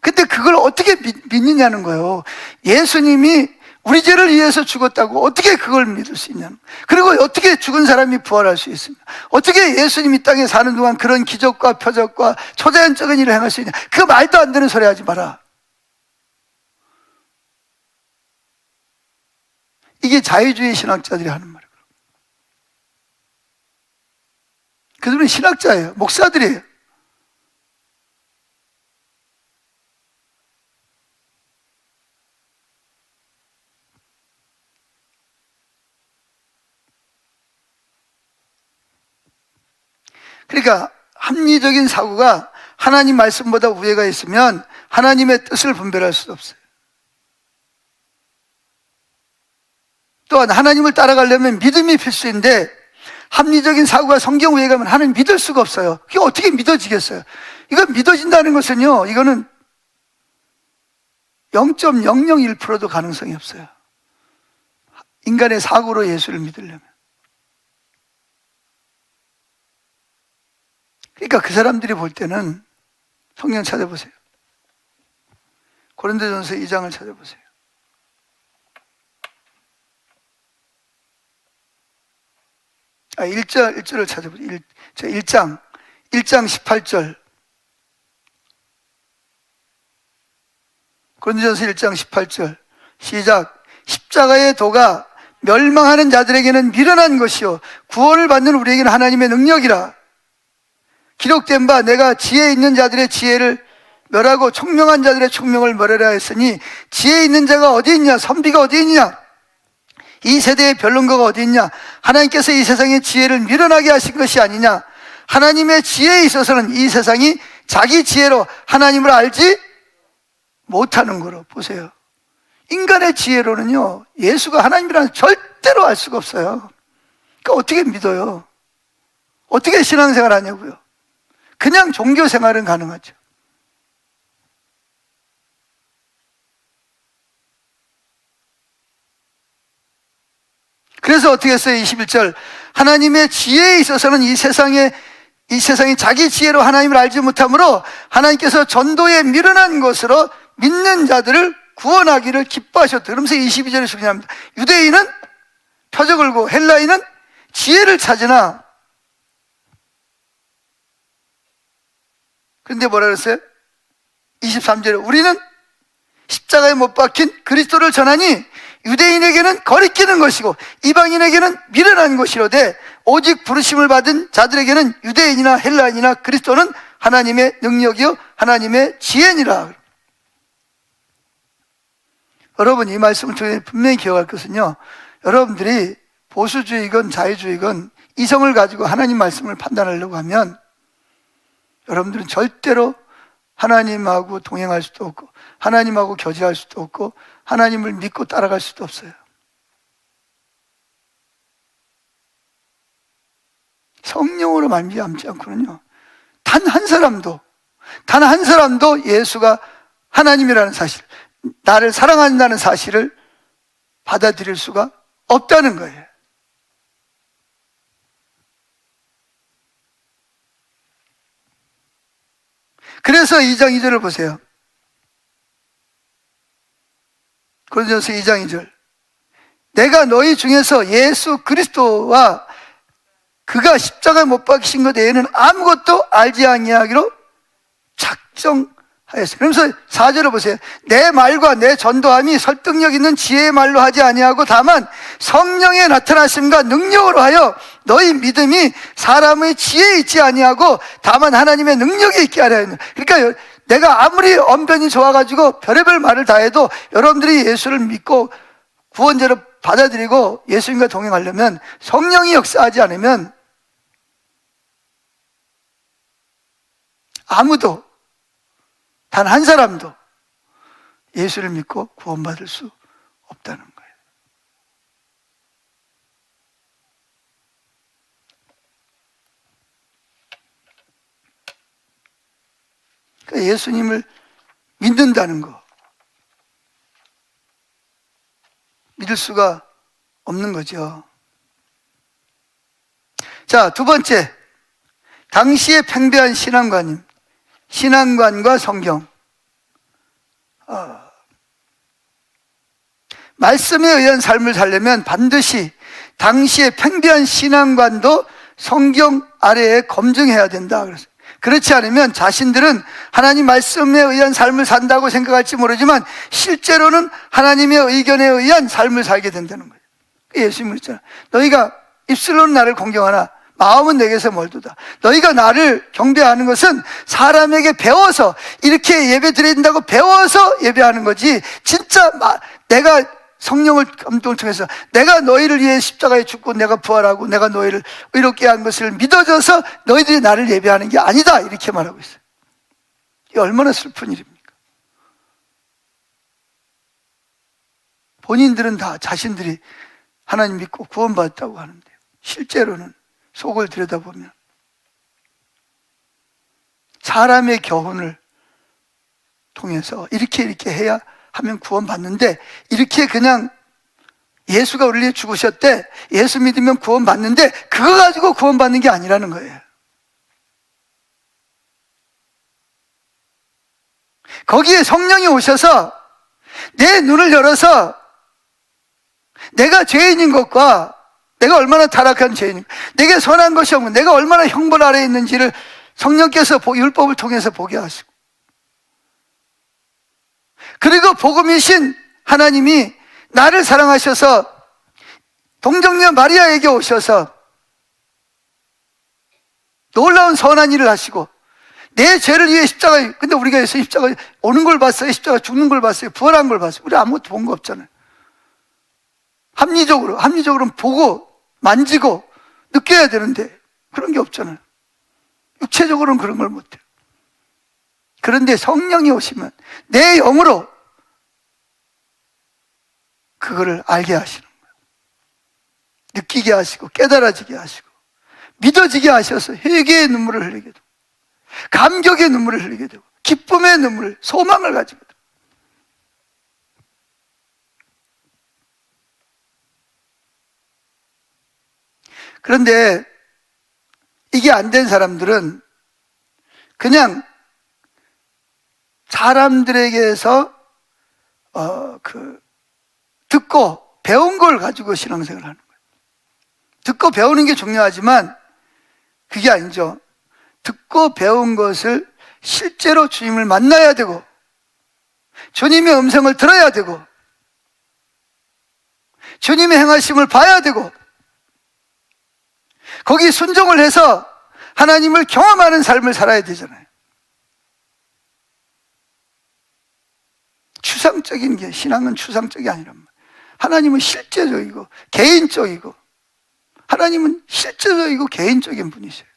근데 그걸 어떻게 믿느냐는 거예요. 예수님이 우리 죄를 위해서 죽었다고 어떻게 그걸 믿을 수 있냐는, 그리고 어떻게 죽은 사람이 부활할 수 있습니까? 어떻게 예수님이 땅에 사는 동안 그런 기적과 표적과 초자연적인 일을 행할 수 있냐? 그 말도 안 되는 소리 하지 마라. 이게 자유주의 신학자들이 하는 말이에요. 그들은 신학자예요. 목사들이에요. 그러니까 합리적인 사고가 하나님 말씀보다 우애가 있으면 하나님의 뜻을 분별할 수 없어요. 또한 하나님을 따라가려면 믿음이 필수인데, 합리적인 사고가 성경 우애가 가면 하나님 믿을 수가 없어요. 그게 어떻게 믿어지겠어요? 이거 믿어진다는 것은요, 이거는 0.001%도 가능성이 없어요. 인간의 사고로 예수를 믿으려면. 그러니까 그 사람들이 볼 때는, 성경 찾아보세요. 고린도전서 2장을 찾아보세요. 아, 1절을 찾아보세요. 1장 18절. 고린도전서 1장 18절. 시작. 십자가의 도가 멸망하는 자들에게는 미련한 것이요 구원을 받는 우리에게는 하나님의 능력이라. 기록된 바 내가 지혜 있는 자들의 지혜를 멸하고 총명한 자들의 총명을 멸하라 했으니, 지혜 있는 자가 어디 있냐? 선비가 어디 있냐? 이 세대의 변론가가 어디 있냐? 하나님께서 이 세상의 지혜를 미련하게 하신 것이 아니냐? 하나님의 지혜에 있어서는 이 세상이 자기 지혜로 하나님을 알지 못하는 거로. 보세요. 인간의 지혜로는요, 예수가 하나님이라는 절대로 알 수가 없어요. 그러니까 어떻게 믿어요? 어떻게 신앙생활 하냐고요? 그냥 종교생활은 가능하죠. 그래서 어떻게 했어요? 21절. 하나님의 지혜에 있어서는 이 세상이 자기 지혜로 하나님을 알지 못하므로 하나님께서 전도에 미련한 것으로 믿는 자들을 구원하기를 기뻐하셨다. 그러면서 22절에 중요합니다. 유대인은 표적을 고 헬라인은 지혜를 찾으나, 그런데 뭐라 그랬어요? 23절에 우리는 십자가에 못 박힌 그리스도를 전하니 유대인에게는 거리끼는 것이고 이방인에게는 미련한 것이로되 오직 부르심을 받은 자들에게는 유대인이나 헬라인이나 그리스도는 하나님의 능력이요 하나님의 지혜니라. 여러분, 이 말씀을 통해 분명히 기억할 것은요, 여러분들이 보수주의건 자유주의건 이성을 가지고 하나님 말씀을 판단하려고 하면 여러분들은 절대로 하나님하고 동행할 수도 없고 하나님하고 교제할 수도 없고 하나님을 믿고 따라갈 수도 없어요. 성령으로 말미암지 않고는요, 단 한 사람도 예수가 하나님이라는 사실, 나를 사랑한다는 사실을 받아들일 수가 없다는 거예요. 그래서 2장 2절을 보세요. 고린도전서 2장 2절. 내가 너희 중에서 예수 그리스도와 그가 십자가에 못 박히신 것 외에는 아무것도 알지 아니하기로 작정하였어요. 그러면서 4절을 보세요. 내 말과 내 전도함이 설득력 있는 지혜의 말로 하지 아니하고 다만 성령의 나타나심과 능력으로 하여 너희 믿음이 사람의 지혜에 있지 아니하고 다만 하나님의 능력에 있게 하려 했는. 그러니까 내가 아무리 언변이 좋아가지고 별의별 말을 다 해도 여러분들이 예수를 믿고 구원자로 받아들이고 예수님과 동행하려면 성령이 역사하지 않으면 아무도, 단 한 사람도 예수를 믿고 구원받을 수 없다는 거예요. 그러니까 예수님을 믿는다는 거, 믿을 수가 없는 거죠. 자, 두 번째, 당시의 팽배한 신앙관과 성경. 말씀에 의한 삶을 살려면 반드시 당시의 팽배한 신앙관도 성경 아래에 검증해야 된다. 그렇지 않으면 자신들은 하나님 말씀에 의한 삶을 산다고 생각할지 모르지만 실제로는 하나님의 의견에 의한 삶을 살게 된다는 거예요. 예수님은 그랬잖아요. 너희가 입술로는 나를 공경하나 마음은 내게서 멀도다. 너희가 나를 경배하는 것은 사람에게 배워서, 이렇게 예배 드려야 된다고 배워서 예배하는 거지, 진짜 내가 성령을 감동을 통해서 내가 너희를 위해 십자가에 죽고 내가 부활하고 내가 너희를 의롭게 한 것을 믿어져서 너희들이 나를 예배하는 게 아니다, 이렇게 말하고 있어요. 이게 얼마나 슬픈 일입니까? 본인들은 다 자신들이 하나님 믿고 구원받았다고 하는데 실제로는 속을 들여다보면 사람의 교훈을 통해서 이렇게 해야 하면 구원받는데, 이렇게 그냥 예수가 우리를 위해 죽으셨대, 예수 믿으면 구원받는데, 그거 가지고 구원받는 게 아니라는 거예요. 거기에 성령이 오셔서 내 눈을 열어서 내가 죄인인 것과 내가 얼마나 타락한 죄인인가, 내게 선한 것이 없고 내가 얼마나 형벌 아래에 있는지를 성령께서 율법을 통해서 보게 하시고, 그리고 복음이신 하나님이 나를 사랑하셔서 동정녀 마리아에게 오셔서 놀라운 선한 일을 하시고 내 죄를 위해 십자가에, 근데 우리가 예수 십자가에 오는 걸 봤어요? 십자가 죽는 걸 봤어요? 부활한 걸 봤어요? 우리 아무것도 본 거 없잖아요. 합리적으로는 보고 만지고 느껴야 되는데 그런 게 없잖아요. 육체적으로는 그런 걸 못해요. 그런데 성령이 오시면 내 영으로 그거를 알게 하시는 거예요. 느끼게 하시고 깨달아지게 하시고 믿어지게 하셔서 회개의 눈물을 흘리게 되고 감격의 눈물을 흘리게 되고 기쁨의 눈물, 소망을 가지게 되고. 그런데 이게 안 된 사람들은 그냥 사람들에게서 듣고 배운 걸 가지고 신앙생활을 하는 거예요. 듣고 배우는 게 중요하지만 그게 아니죠. 듣고 배운 것을 실제로 주님을 만나야 되고 주님의 음성을 들어야 되고 주님의 행하심을 봐야 되고 거기 순종을 해서 하나님을 경험하는 삶을 살아야 되잖아요. 추상적인 게, 신앙은 추상적이 아니란 말이에요. 하나님은 실제적이고 개인적이고 하나님은 실제적이고 개인적인 분이세요.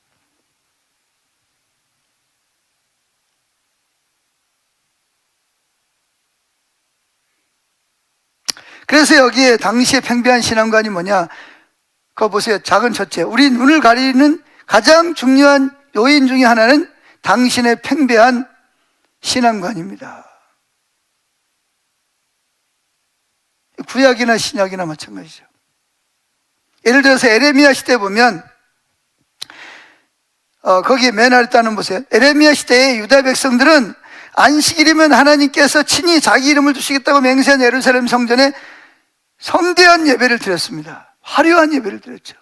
그래서 여기에 당시의 팽배한 신앙관이 뭐냐? 그거 보세요. 작은 첫째. 우리 눈을 가리는 가장 중요한 요인 중에 하나는 당신의 팽배한 신앙관입니다. 구약이나 신약이나 마찬가지죠. 예를 들어서 에레미야 시대 보면 거기에 맨 아래 따는 보세요. 에레미야 시대의 유다 백성들은 안식일이면 하나님께서 친히 자기 이름을 두시겠다고 맹세한 예루살렘 성전에 성대한 예배를 드렸습니다. 화려한 예배를 드렸죠.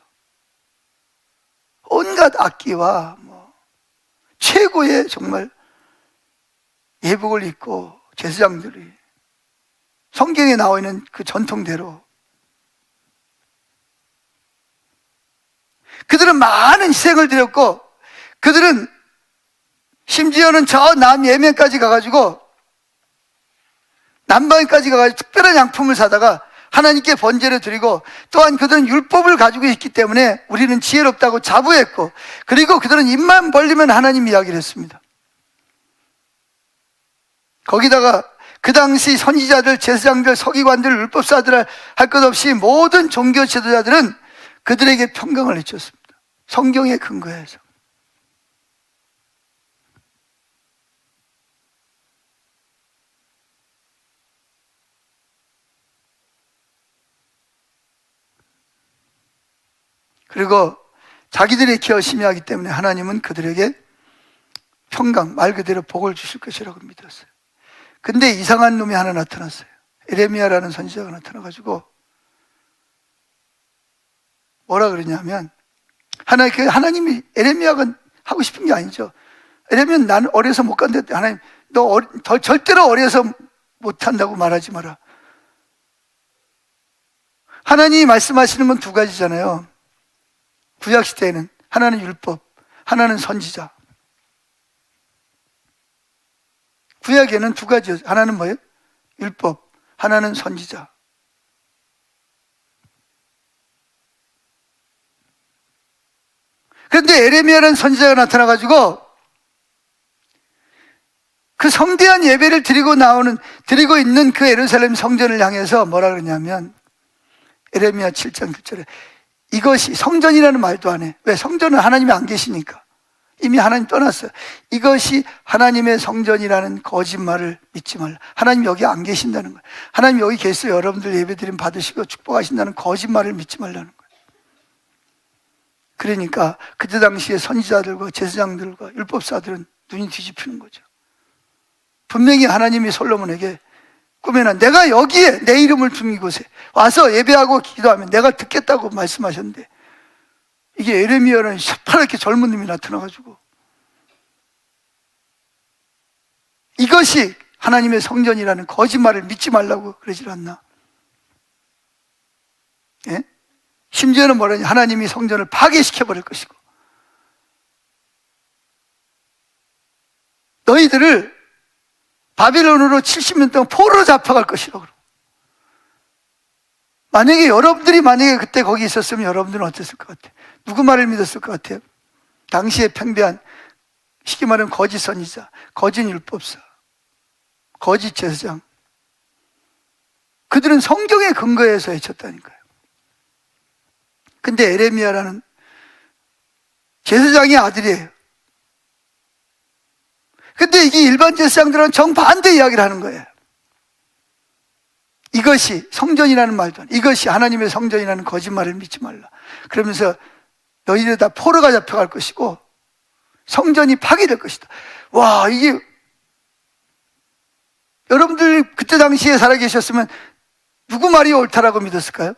온갖 악기와 최고의 정말 예복을 입고 제사장들이 성경에 나와 있는 그 전통대로 그들은 많은 희생을 드렸고 그들은 심지어는 저 남예멘까지 가가지고 남방까지 가가지고 특별한 양품을 사다가 하나님께 번제를 드리고 또한 그들은 율법을 가지고 있기 때문에 우리는 지혜롭다고 자부했고 그리고 그들은 입만 벌리면 하나님 이야기를 했습니다. 거기다가 그 당시 선지자들, 제사장들, 서기관들, 율법사들 할 것 없이 모든 종교 지도자들은 그들에게 평강을 해줬습니다. 성경에 근거해서. 그리고 자기들이 기 열심히 하기 때문에 하나님은 그들에게 평강, 말 그대로 복을 주실 것이라고 믿었어요. 근데 이상한 놈이 하나 나타났어요. 에레미야라는 선지자가 나타나가지고 뭐라 그러냐면 하나님이 에레미야가 하고 싶은 게 아니죠. 에레미야는 나는 어려서 못 간다. 하나님 너 절대로 어려서 못한다고 말하지 마라. 하나님이 말씀하시는 건 두 가지잖아요. 구약시대에는 하나는 율법, 하나는 선지자. 구약에는 두 가지요. 하나는 뭐예요? 율법, 하나는 선지자. 그런데 에레미야라는 선지자가 나타나가지고 그 성대한 예배를 드리고 있는 그 예루살렘 성전을 향해서 뭐라 그러냐면 에레미야 7장 9절에 이것이 성전이라는 말도 안 해. 왜? 성전은 하나님이 안 계시니까. 이미 하나님 떠났어요. 이것이 하나님의 성전이라는 거짓말을 믿지 말라. 하나님 여기 안 계신다는 거예요. 하나님 여기 계셔서 여러분들 예배드림 받으시고 축복하신다는 거짓말을 믿지 말라는 거예요. 그러니까 그때 당시에 선지자들과 제사장들과 율법사들은 눈이 뒤집히는 거죠. 분명히 하나님이 솔로몬에게 꿈에나 내가 여기에 내 이름을 둔 이곳에 와서 예배하고 기도하면 내가 듣겠다고 말씀하셨는데 이게 에레미야라는 새파랗게 젊은 놈이 나타나가지고 이것이 하나님의 성전이라는 거짓말을 믿지 말라고 그러질 않나? 예? 심지어는 뭐라냐? 하나님이 성전을 파괴시켜버릴 것이고 너희들을 바빌론으로 70년 동안 포로로 잡혀갈 것이라고 그러고 만약에 그때 거기 있었으면 여러분들은 어땠을 것 같아요? 누구 말을 믿었을 것 같아요? 당시에 팽배한 쉽게 말하면 거짓 선지자, 거짓 율법사, 거짓 제사장 그들은 성경에 근거해서 외쳤다니까요. 근데 에레미야라는 제사장의 아들이에요. 근데 이게 일반 제사장들은 정반대 이야기를 하는 거예요. 이것이 성전이라는 말도 안 돼. 이것이 하나님의 성전이라는 거짓말을 믿지 말라. 그러면서 너희들 다 포로가 잡혀갈 것이고 성전이 파괴될 것이다. 와, 이게 여러분들 그때 당시에 살아계셨으면 누구 말이 옳다라고 믿었을까요?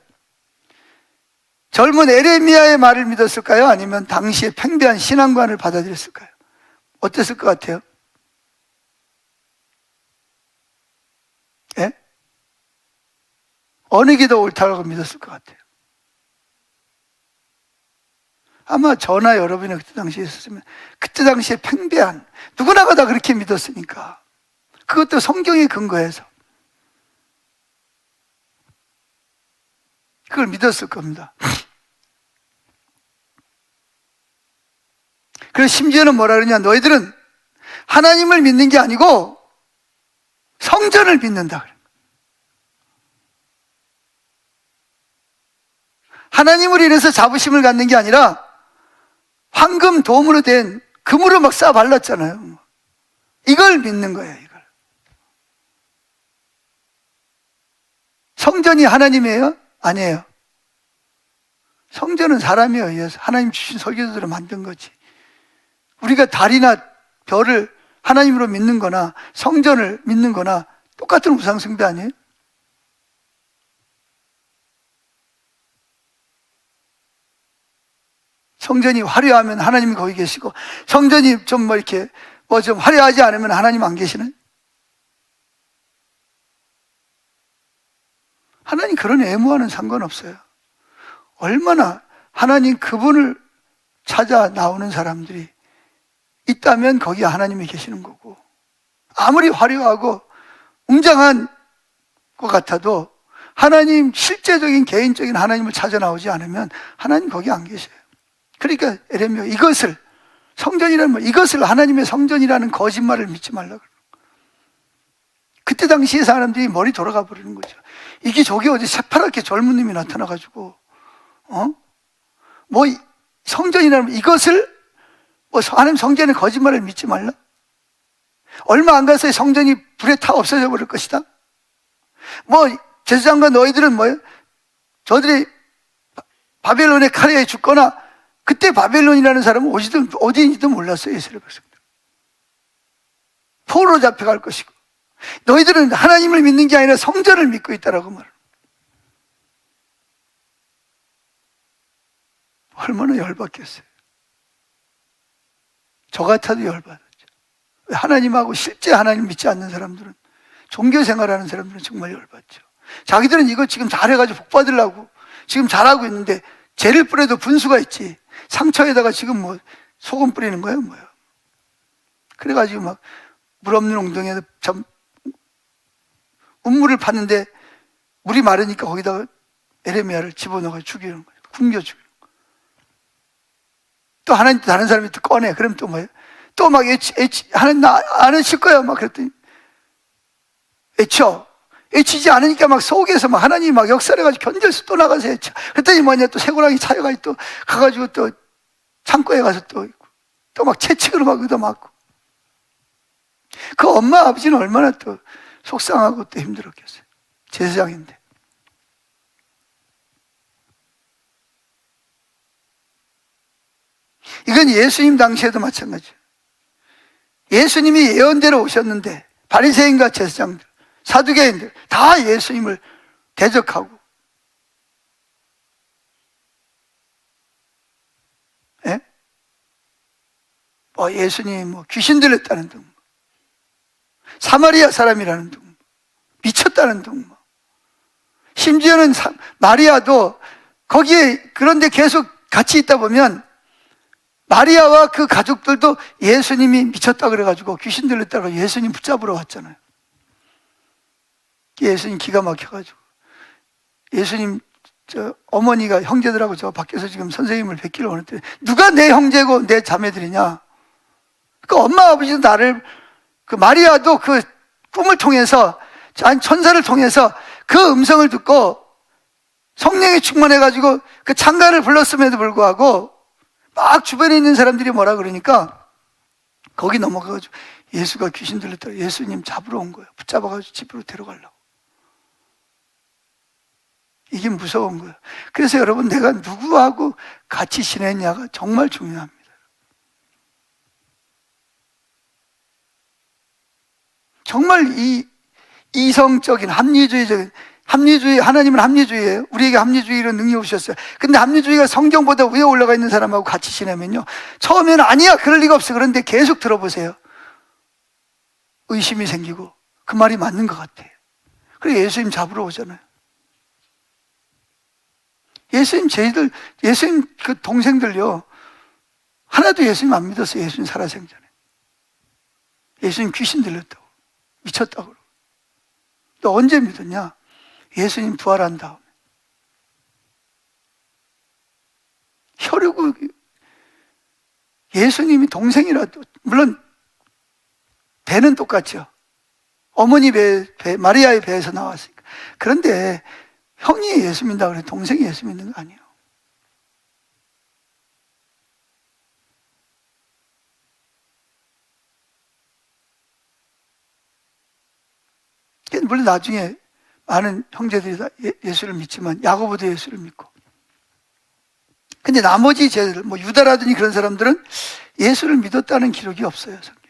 젊은 에레미야의 말을 믿었을까요? 아니면 당시의 팽배한 신앙관을 받아들였을까요? 어땠을 것 같아요? 예? 어느 게 더 옳다고 믿었을 것 같아요? 아마 저나 여러분이 그때 당시에 있었으면 그때 당시에 팽배한, 누구나가 다 그렇게 믿었으니까, 그것도 성경에 근거해서 그걸 믿었을 겁니다. 그래서 심지어는 뭐라 그러냐, 너희들은 하나님을 믿는 게 아니고 성전을 믿는다 그래요. 하나님을 인해서 자부심을 갖는 게 아니라 황금 도움으로 된 금으로 막 쌓아 발랐잖아요. 이걸 믿는 거예요, 이걸. 성전이 하나님이에요? 아니에요. 성전은 사람에 의해서 하나님 주신 설계도대로 만든 거지. 우리가 달이나 별을 하나님으로 믿는 거나 성전을 믿는 거나 똑같은 우상숭배 아니에요? 성전이 화려하면 하나님이 거기 계시고, 성전이 좀 뭐 이렇게 뭐 좀 화려하지 않으면 하나님 안 계시는? 하나님 그런 애무와는 상관없어요. 얼마나 하나님 그분을 찾아 나오는 사람들이 있다면 거기 하나님이 계시는 거고, 아무리 화려하고 웅장한 것 같아도 하나님, 실제적인 개인적인 하나님을 찾아 나오지 않으면 하나님 거기 안 계셔요. 그러니까 에레미야, 이것을 성전이라는 말, 이것을 하나님의 성전이라는 거짓말을 믿지 말라고. 그때 당시에 사람들이 머리 돌아가 버리는 거죠. 이게 저게 어디 새파랗게 젊은 놈이 나타나가지고 뭐 성전이라는 이것을 뭐 하나님 성전의 거짓말을 믿지 말라. 얼마 안 가서 성전이 불에 타 없어져 버릴 것이다. 뭐 제사장과 너희들은 뭐예요? 저들이 바벨론의 칼에 죽거나, 그때 바벨론이라는 사람은 어디인지도 몰랐어요. 이스라엘 백성들. 포로로 잡혀갈 것이고, 너희들은 하나님을 믿는 게 아니라 성전을 믿고 있다라고 말해요. 얼마나 열받겠어요. 저 같아도 열받았죠. 하나님하고 실제 하나님 믿지 않는 사람들은, 종교 생활하는 사람들은 정말 열받죠. 자기들은 이거 지금 잘해가지고 복 받으려고 지금 잘하고 있는데, 죄를 뿌려도 분수가 있지, 상처에다가 지금 뭐 소금 뿌리는 거예요, 뭐예요? 그래가지고 막 물 없는 웅덩이에 참 운물을 팠는데 물이 마르니까 거기다가 에레미야를 집어넣어 죽이는 거예요. 굶겨 죽이는 거예요. 또 하나님, 다른 사람이 또 꺼내. 그럼 또 뭐예요? 또 막 하나님 나 안 해칠 거예요. 막 그랬더니 애치지 않으니까 막 속에서 막 하나님이 막 역사를 해가지고 견뎌서 또 나가서 애쳐. 그랬더니 뭐냐, 또 새고랑이 차여가지고 또 가가지고 또 창고에 가서 또 막 채찍으로 막 얻어맞고. 그 엄마 아버지는 얼마나 또 속상하고 또 힘들었겠어요. 제사장인데. 이건 예수님 당시에도 마찬가지예요. 예수님이 예언대로 오셨는데 바리새인과 제사장들, 사두개인들 다 예수님을 대적하고, 예? 예수님이 뭐 귀신 들렸다는 등, 사마리아 사람이라는 등, 미쳤다는 등, 심지어는 마리아도 거기에, 그런데 계속 같이 있다 보면 마리아와 그 가족들도 예수님이 미쳤다 그래가지고 귀신 들렸다고 예수님 붙잡으러 왔잖아요. 예수님 기가 막혀가지고, 예수님 어머니가 형제들하고 저 밖에서 지금 선생님을 뵙기를 원했더니 누가 내 형제고 내 자매들이냐. 그 엄마 아버지도 나를, 그 마리아도 그 꿈을 통해서, 천사를 통해서 그 음성을 듣고 성령이 충만해가지고 그 창가를 불렀음에도 불구하고 막 주변에 있는 사람들이 뭐라 그러니까 거기 넘어가가지고 예수가 귀신 들렸다, 예수님 잡으러 온 거예요. 붙잡아가지고 집으로 데려가려고. 이게 무서운 거예요. 그래서 여러분, 내가 누구하고 같이 지냈냐가 정말 중요합니다. 정말 이 이성적인 합리주의, 하나님은 합리주의예요. 우리에게 합리주의로 능력 주셨어요. 근데 합리주의가 성경보다 위에 올라가 있는 사람하고 같이 지내면요, 처음에는 아니야, 그럴 리가 없어. 그런데 계속 들어보세요. 의심이 생기고 그 말이 맞는 것 같아요. 그래서 예수님 잡으러 오잖아요. 예수님 그 동생들요, 하나도 예수님 안 믿었어요. 예수님 살아생전에. 예수님 귀신 들렸다고, 미쳤다고. 또 언제 믿었냐? 예수님 부활한 다음에. 혈육을, 예수님이 동생이라도, 물론 배는 똑같죠. 어머니 마리아의 배에서 나왔으니까. 그런데 형이 예수 믿는다고 그래 동생이 예수 믿는 거 아니에요. 물론 나중에 많은 형제들이 다 예수를 믿지만 야고보도 예수를 믿고, 근데 나머지 제자들, 뭐 유다라든지 그런 사람들은 예수를 믿었다는 기록이 없어요, 성경에.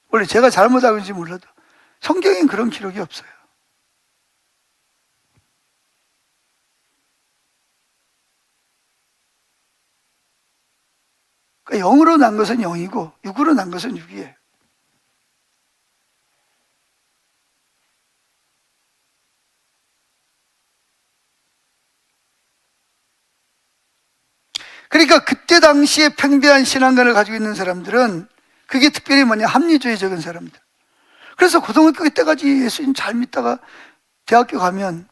원래 제가 잘못 알고 있는지 몰라도 성경엔 그런 기록이 없어요. 그러니까 영으로 난 것은 영이고 육으로 난 것은 육이에요. 그러니까 그때 당시에 팽배한 신앙관을 가지고 있는 사람들은, 그게 특별히 뭐냐, 합리주의적인 사람들. 그래서 고등학교 때까지 예수님 잘 믿다가 대학교 가면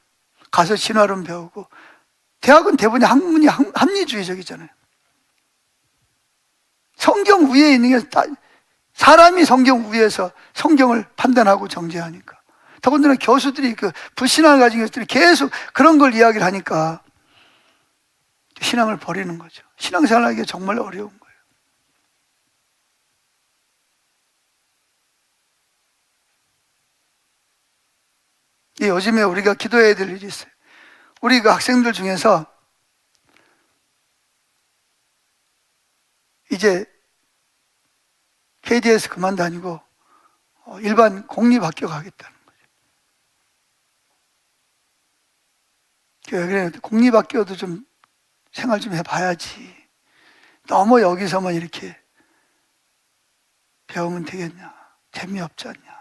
가서 신화론 배우고, 대학은 대부분이 학문이 합리주의적이잖아요. 성경 위에 있는 게 사람이 성경 위에서 성경을 판단하고 정죄하니까. 더군다나 교수들이 그 불신앙을 가진 교수들이 계속 그런 걸 이야기를 하니까 신앙을 버리는 거죠. 신앙생활 하기가 정말 어려운 거예요. 요즘에 우리가 기도해야 될 일이 있어요. 우리 그 학생들 중에서 이제 KDS 그만 다니고 일반 공립학교 가겠다는 거죠. 그래, 공립학교도 좀 생활 좀 해봐야지. 너무 여기서만 이렇게 배우면 되겠냐? 재미없지 않냐?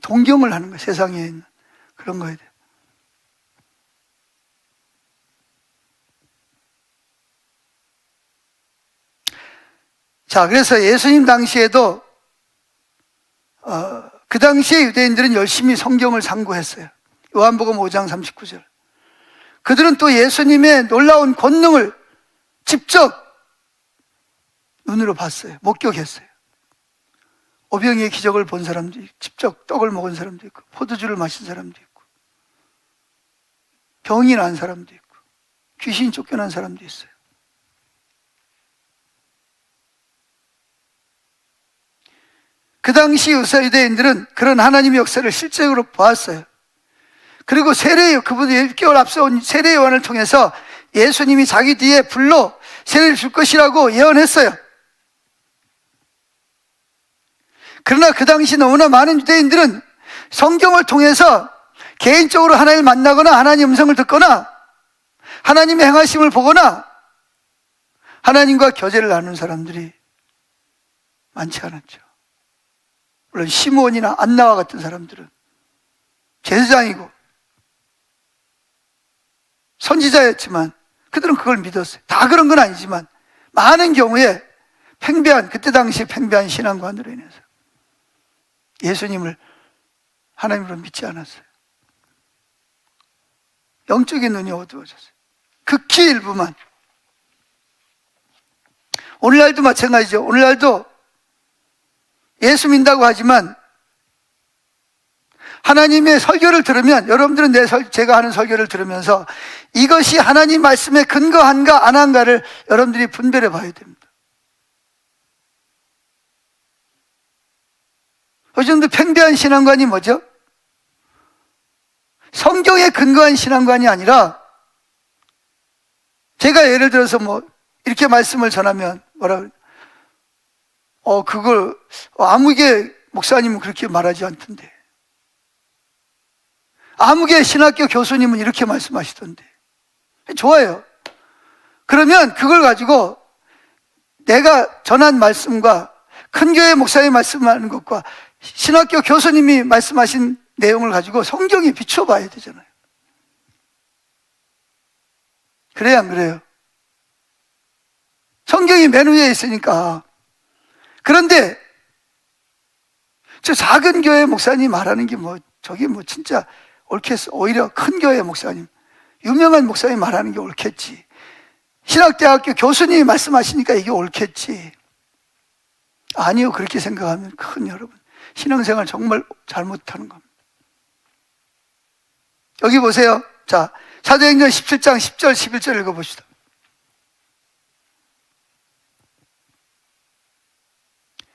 동경을 하는 거예요. 세상에 있는 그런 거에 대해. 자, 그래서 예수님 당시에도 그 당시에 유대인들은 열심히 성경을 상고했어요. 요한복음 5장 39절. 그들은 또 예수님의 놀라운 권능을 직접 눈으로 봤어요. 목격했어요. 오병이의 기적을 본 사람도 있고, 직접 떡을 먹은 사람도 있고, 포도주를 마신 사람도 있고, 병이 난 사람도 있고, 귀신이 쫓겨난 사람도 있어요. 그 당시 유대인들은 그런 하나님의 역사를 실제로 보았어요. 그리고 그분 6개월 앞서 온 세례 요한을 통해서 예수님이 자기 뒤에 불로 세례를 줄 것이라고 예언했어요. 그러나 그 당시 너무나 많은 유대인들은 성경을 통해서 개인적으로 하나님을 만나거나 하나님의 음성을 듣거나 하나님의 행하심을 보거나 하나님과 교제를 나누는 사람들이 많지 않았죠. 물론 시므온이나 안나와 같은 사람들은 제사장이고 선지자였지만 그들은 그걸 믿었어요. 다 그런 건 아니지만 많은 경우에 그때 당시 팽배한 신앙관으로 인해서 예수님을 하나님으로 믿지 않았어요. 영적인 눈이 어두워졌어요. 극히 일부만. 오늘날도 마찬가지죠. 오늘날도 예수 믿는다고 하지만 하나님의 설교를 들으면 여러분들은 제가 하는 설교를 들으면서 이것이 하나님 말씀에 근거한가 안 한가를 여러분들이 분별해 봐야 됩니다. 요즘도 팽배한 신앙관이 뭐죠? 성경에 근거한 신앙관이 아니라 제가 예를 들어서 이렇게 말씀을 전하면 그걸 아무개 목사님은 그렇게 말하지 않던데, 아무개 신학교 교수님은 이렇게 말씀하시던데. 좋아요. 그러면 그걸 가지고 내가 전한 말씀과 큰 교회 목사님이 말씀하는 것과 신학교 교수님이 말씀하신 내용을 가지고 성경에 비춰봐야 되잖아요. 그래요, 안 그래요? 성경이 맨 위에 있으니까. 그런데 저 작은 교회 목사님 말하는 게 저게 진짜 옳겠어. 오히려 큰 교회 목사님, 유명한 목사님 말하는 게 옳겠지. 신학대학교 교수님이 말씀하시니까 이게 옳겠지. 아니요, 그렇게 생각하면 여러분 신앙생활 정말 잘못하는 겁니다. 여기 보세요. 자, 사도행전 17장 10절 11절 읽어봅시다.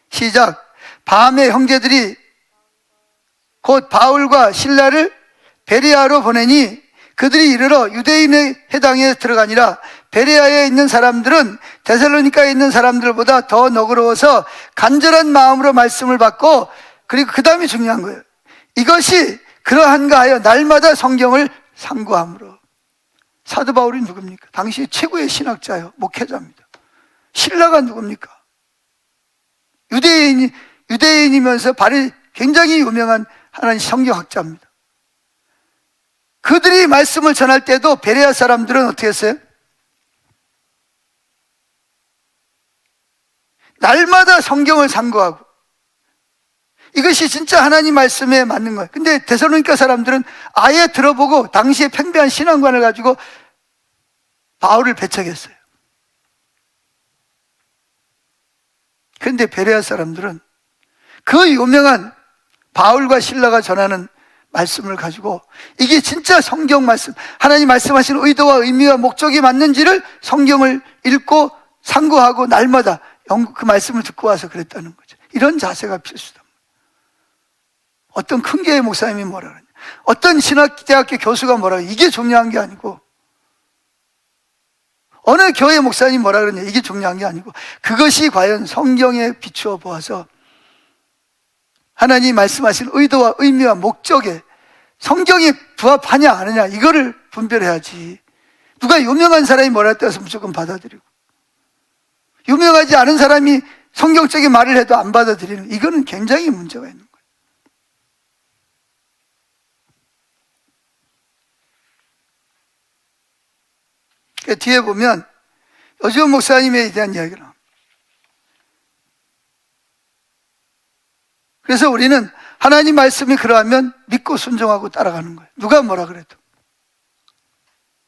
시작. 밤에 형제들이 곧 바울과 실라를 베레아로 보내니 그들이 이르러 유대인의 회당에 들어가니라. 베레아에 있는 사람들은 데살로니가에 있는 사람들보다 더 너그러워서 간절한 마음으로 말씀을 받고, 그리고 그 다음이 중요한 거예요. 이것이 그러한가 하여 날마다 성경을 상고함으로. 사도 바울이 누굽니까? 당시 최고의 신학자요, 목회자입니다. 신라가 누굽니까? 유대인이면서 굉장히 유명한 하나님 성경학자입니다. 그들이 말씀을 전할 때도 베레아 사람들은 어떻게 했어요? 날마다 성경을 상고하고, 이것이 진짜 하나님 말씀에 맞는 거예요. 근데 데살로니가 사람들은 아예 들어보고 당시에 팽배한 신앙관을 가지고 바울을 배척했어요. 그런데 베레아 사람들은 그 유명한 바울과 실라가 전하는 말씀을 가지고 이게 진짜 성경 말씀, 하나님 말씀하신 의도와 의미와 목적이 맞는지를 성경을 읽고 상고하고 날마다 그 말씀을 듣고 와서 그랬다는 거죠. 이런 자세가 필수다. 어떤 큰 교회 목사님이 뭐라 그러냐, 어떤 신학대학교 교수가 뭐라 그러냐, 이게 중요한 게 아니고, 어느 교회 목사님이 뭐라 그러냐, 이게 중요한 게 아니고, 그것이 과연 성경에 비추어 보아서 하나님이 말씀하신 의도와 의미와 목적에 성경이 부합하냐 안 하냐, 이거를 분별해야지. 누가 유명한 사람이 뭐라 했다 해서 무조건 받아들이고, 유명하지 않은 사람이 성경적인 말을 해도 안 받아들이는, 이거는 굉장히 문제가 있는 거예요. 뒤에 보면 여지원 목사님에 대한 이야기를 합니다. 그래서 우리는 하나님 말씀이 그러하면 믿고 순종하고 따라가는 거예요. 누가 뭐라 그래도.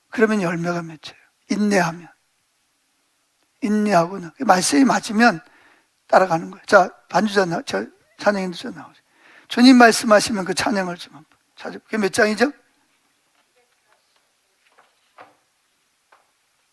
그러면 열매가 맺혀요. 인내하고는 말씀이 맞으면 따라가는 거예요. 자, 찬양인도 좀 나오세요. 주님 말씀하시면 그 찬양을 좀 한번 찾아볼게요. 그게 몇 장이죠?